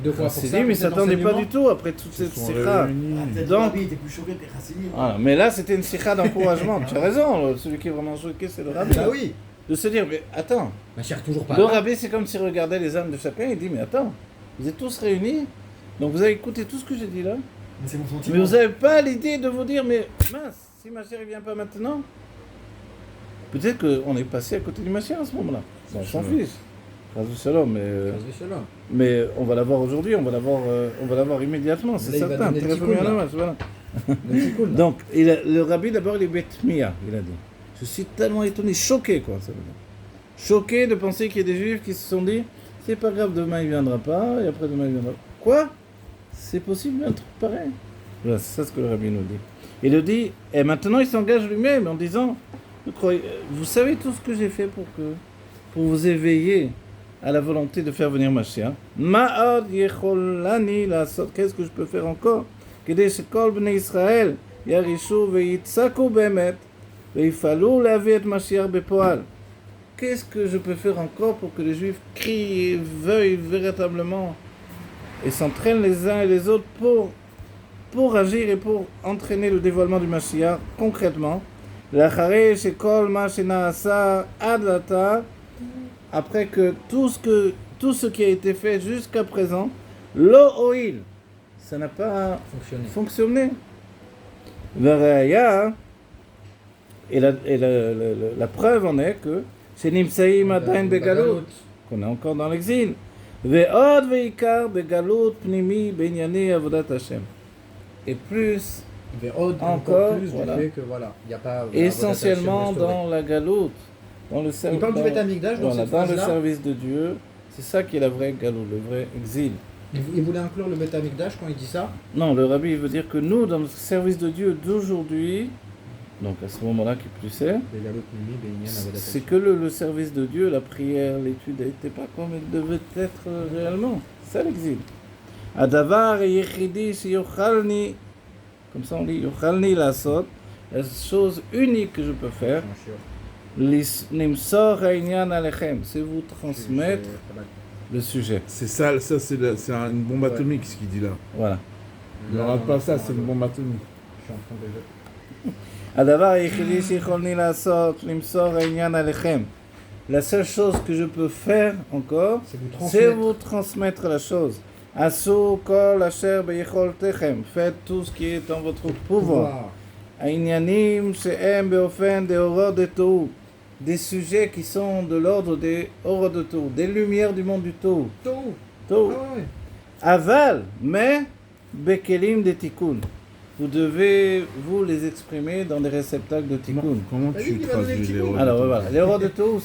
Deux fois pour ça. Mais ils ne s'attendaient pas du tout après toute cette sikha. Donc, il était plus choqué que les Chassidim. Voilà. Mais là, c'était une sikha d'encouragement. Tu as raison, celui qui est vraiment choqué, c'est le Rabbi. Ah oui. De se dire, mais attends. Ma chère, toujours pas. Le Rabbi, c'est comme s'il regardait les âmes de chacun et il dit, mais attends, vous êtes tous réunis, donc vous avez écouté tout ce que j'ai dit là. C'est mon sentiment. Mais vous n'avez pas l'idée de vous dire, mais mince, si ma chère ne vient pas maintenant, peut-être qu'on est passé à côté du Mashiach à ce moment-là. On s'en fiche. Shalom, mais on va l'avoir aujourd'hui, on va l'avoir immédiatement, c'est certain. Très bien, voilà. Donc, le Rabbi d'abord il est betmia, il a dit. Je suis tellement étonné, choqué quoi, ça veut dire. Choqué de penser qu'il y a des Juifs qui se sont dit, c'est pas grave, demain il viendra pas, et après demain il viendra. Quoi? C'est possible un truc pareil? Voilà, c'est ça ce que le Rabbi nous dit. Il le dit, et maintenant il s'engage lui-même en disant, vous savez tout ce que j'ai fait pour vous éveiller à la volonté de faire venir Mashiach. Ma'od yecholani lasot. Qu'est-ce que je peux faire encore? Kedei shekol bnei Israël yarishu ve'yitzaku be'emet ve'yifalu lavi et Mashiach bepoal. Qu'est-ce que je peux faire encore pour que les Juifs crient et veuillent véritablement et s'entraînent les uns et les autres pour agir et pour entraîner le dévoilement du Mashiach concrètement? L'achare shekol ma shenaasa ad lata. Après que tout ce qui a été fait jusqu'à présent, l'o'il, ça n'a pas fonctionné. Et la preuve en est que chez Nimsaïm Adain Begalut, qu'on est encore dans l'exil, Ve'od ve'ikar Begalut Pnimi Benyani Avodat Hashem. Et plus, encore plus voilà, du fait que voilà, y a pas essentiellement dans la Galut. Il parle du Beth Amikdash dans cette phrase-là. Dans le service de Dieu, c'est ça qui est la vraie galou, le vrai exil. Il voulait inclure le Beth Amikdash quand il dit ça? Non, le Rabbi veut dire que nous, dans le service de Dieu d'aujourd'hui, donc à ce moment-là qui plus c'est que le service de Dieu, la prière, l'étude n'était pas comme elle devait être réellement. C'est ça l'exil. Adavar et yechidi si yochalni, comme ça on dit, yochalni lasot, la chose unique que je peux faire, Nimsor Ha'inyan Alechem, c'est vous transmettre le sujet. C'est ça c'est une bombe atomique ce qu'il dit là. Voilà. Ne rate pas ça, c'est une bombe atomique. Adavar Yechidi Shicholni Lasot, Nimsor Ha'inyan Alechem. La seule chose que je peux faire encore, c'est vous transmettre la chose. Asu Kol Asher Beyecholtechem. Faites tout ce qui est en votre pouvoir. Ha'inyanim She'em Beofen Deorot Detou. Des sujets qui sont de l'ordre des Orot de Tour, des lumières du monde du Tour. Aval, mais Bekelim de Tikkun. Vous devez vous les exprimer dans des réceptacles de Tikkun. Comment tu traduis les Orot? Alors voilà, les Orot de Tour,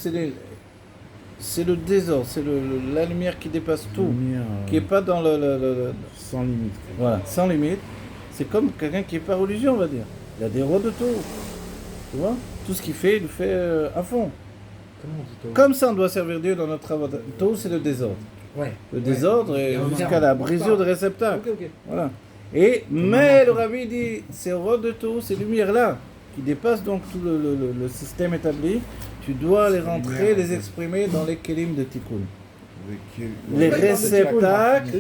c'est le désordre, c'est la lumière qui dépasse tout, qui n'est pas dans le... Sans limite. Voilà, sans limite. C'est comme quelqu'un qui n'est pas religieux, on va dire. Il y a des Orot de Tour. Tu vois? Tout ce qu'il fait, il le fait à fond. Comment on dit Tohu? Comme ça, on doit servir Dieu dans notre travail. Tohu, c'est le désordre. Ouais. Le désordre est jusqu'à la brisure de réceptacle. Ok. Voilà. Mais le rabbi dit, ces rods de Tohu, ces lumières-là, qui dépassent donc tout le système établi, tu dois les rentrer, les exprimer dans les kelim de Tikkun. Les réceptacles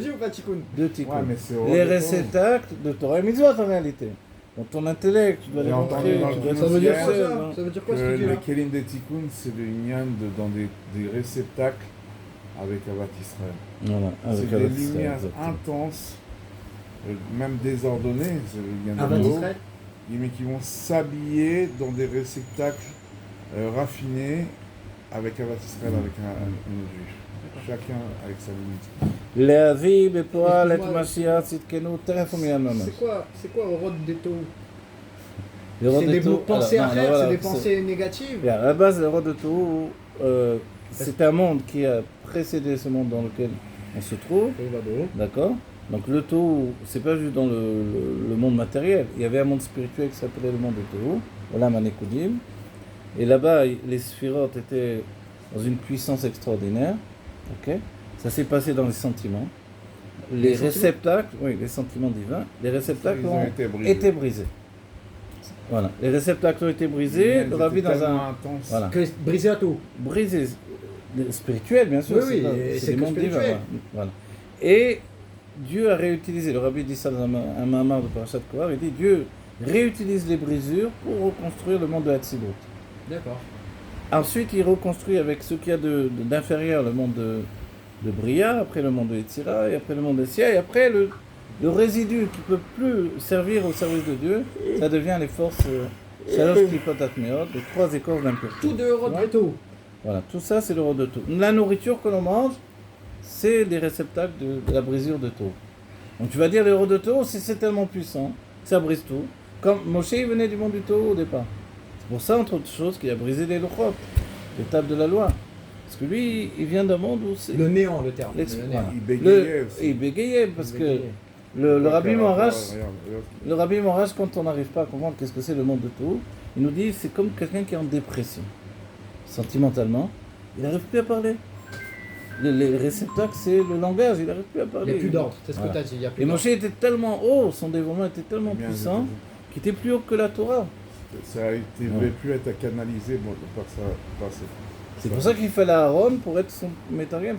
de Tikkun. Les réceptacles de Torah et Mitzvot en réalité. Dans ton intellect, tu dois les rentrer. Ça veut dire quoi ça veut dire quoi ce que tu dis là? Le kelim de Tikkun, c'est le Inyan dans des réceptacles avec Avat Israël. Voilà, avec c'est des lumières intenses, même désordonnées, c'est le Inyan Avat de l'eau, Israël? mais qui vont s'habiller dans des réceptacles raffinés avec Avat Israël, avec un juif. Chacun avec sa limite. Leavi bepoal et Mashiach tzidkenu teref u'miyad mamash. C'est quoi au rod des Tohu? C'est des pensées à faire, c'est des pensées négatives. À la base, le rod de Tohu, c'est un monde qui a précédé ce monde dans lequel on se trouve. D'accord? Donc le Tohu, c'est pas juste dans le monde matériel. Il y avait un monde spirituel qui s'appelait le monde de Tohu, Olam HaNekudim. Et là-bas, les sphirotes étaient dans une puissance extraordinaire. Okay. Ça s'est passé dans les sentiments. Les réceptacles, oui, les sentiments divins, les réceptacles ont été brisés. Voilà, les réceptacles ont été brisés. Le rabbi dans un voilà. Brisé à tout. Brisé, spirituel bien sûr. Oui, c'est le monde divin. Voilà. Et Dieu a réutilisé. Le rabbi dit ça dans un mamar de Parashat Kohar. Il dit Dieu réutilise les brisures pour reconstruire le monde de Hatzilut. D'accord. Ensuite, il reconstruit avec ce qu'il y a d'inférieur, le monde de Bria, après le monde de Yetzira, et après le monde de Sia, et après le résidu qui ne peut plus servir au service de Dieu, ça devient les forces Shalosh Klipot Atmeot, les 3 écorces d'impureté. Tout de rod de Tohu. Voilà, tout ça c'est le rod de Tohu. La nourriture que l'on mange, c'est des réceptacles de la brisure de Tohu. Donc tu vas dire le rod de Tohu, c'est tellement puissant, ça brise tout. Comme Moshe venait du monde du Tohu au départ. C'est pour ça, entre autres choses, qu'il a brisé les lochot, les tables de la loi. Parce que lui, il vient d'un monde où c'est... Le néant, le terme. Il bégayait, parce que le Rabbi Morash, quand on n'arrive pas à comprendre qu'est-ce que c'est le monde de Tohu, il nous dit c'est comme quelqu'un qui est en dépression. Sentimentalement, il n'arrive plus à parler. Les réceptacles, c'est le langage, il n'arrive plus à parler. Il n'y a plus d'ordre, c'est ce que tu as dit. Et Moshe était tellement haut, son dévoiement était tellement puissant, qu'il était plus haut que la Torah. Ça ne devait plus être canalisé par ça. C'est pour ça qu'il fallait Aaron pour être son métarième,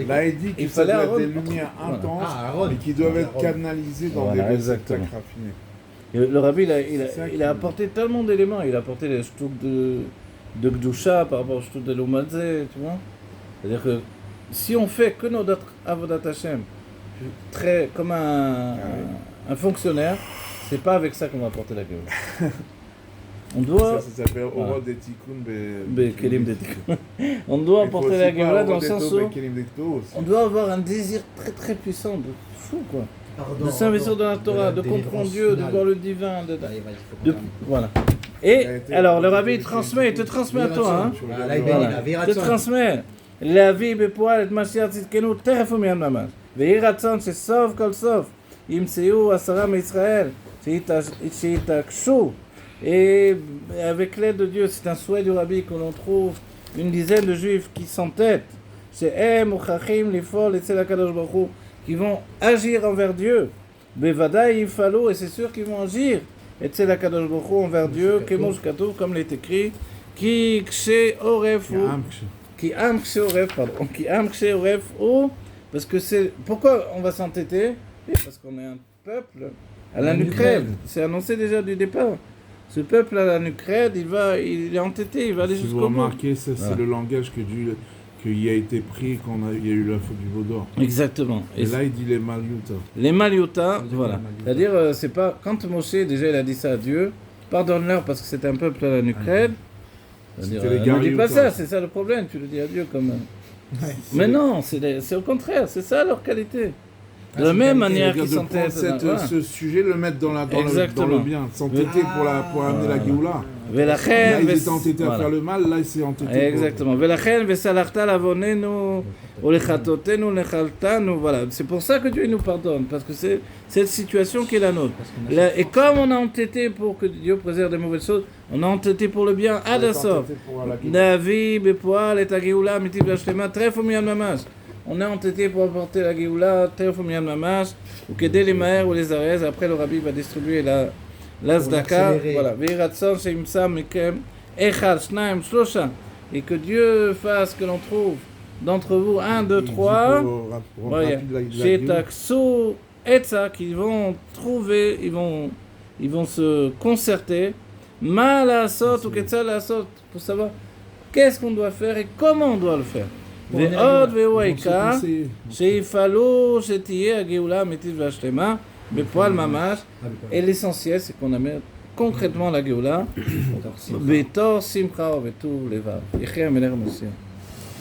Là, il dit qu'il fallait des lumières intenses, mais qui doivent être canalisées dans des réceptacles raffinés. Et le rabbi, il a apporté tellement d'éléments. Il a apporté les shtouk de Gdusha par rapport au shtouk de l'Omadze, tu vois. C'est-à-dire que si on fait que notre Avodat Hashem, comme un fonctionnaire, c'est pas avec ça qu'on va apporter la gueule. On doit... Ça s'appelle Orod de Tikkun Kelim de Tikkun. On doit apporter la gueule dans le sens où on doit avoir un désir très très puissant, de fou quoi. De s'investir dans la Torah, de comprendre Dieu, de voir le divin. Voilà. Et alors le rabbi il te transmet à toi. Hein. Il te transmet. La vie bepoal et Mashiach tzidkenu teref u'miyad mamash. Vehi ratzon shesov kol sof yimtseu 10 mi'Israël sheitakshu. Et avec l'aide de Dieu, c'est un souhait du rabbi que l'on trouve une dizaine de juifs qui s'entêtent, qui vont agir envers Dieu. Et c'est sûr qu'ils vont agir envers Dieu, comme il est écrit, parce que c'est. Pourquoi on va s'entêter? Parce qu'on est un peuple à la nucrève. C'est annoncé déjà du départ. Ce peuple à la nucrède, il est entêté, il va aller jusqu'au bout. Si vous remarquez, c'est le langage qui a été pris quand il y a eu la faute du veau d'or. Exactement. Et là, il dit les Maliuta. Les Maliuta, voilà. C'est-à-dire, c'est pas... Quand Moshe, déjà, il a dit ça à Dieu, pardonne-leur parce que c'est un peuple à la nucrède. Ne dis pas ça, c'est ça le problème, tu le dis à Dieu comme... Mais non, c'est au contraire, c'est ça leur qualité. De la même manière qu'ils s'entêtent. Ce sujet, le mettre dans le bien, s'entêter pour amener la Géoula. Là, il était entêté à faire le mal, là, il s'est entêté. Exactement. Voilà. C'est pour ça que Dieu nous pardonne, parce que c'est cette situation qui est la nôtre. Et comme on a entêté pour que Dieu préserve des mauvaises choses, on a entêté pour le bien à la sorte. David, Bepoal, et Géoula, Mitiv Lachlema, Trefo Miyan Mamash. On a entêté pour apporter la Géoula, Trefo Miyan Mamash, ou Kedé les Maher ou les Arez. Après, le Rabbi va distribuer la Zdaka. Voilà. Ve'iratson sheimsa mekem echad shnaim shlosha. Et que Dieu fasse que l'on trouve d'entre vous 1, 2, 3. Chez Taksou Etza, qu'ils vont trouver, ils vont se concerter. Malasot ou Ketsa Lasot, pour savoir qu'est-ce qu'on doit faire et comment on doit le faire. Ve'od ve'oika, she'ifalou, she'tiyeh ha'geoula mitiv v'ashlema, bepoal mamash. Et l'essentiel, c'est qu'on amène concrètement la Géoula. Betor simcha ve'tuv levav. Yechei HaMelech HaMashiach.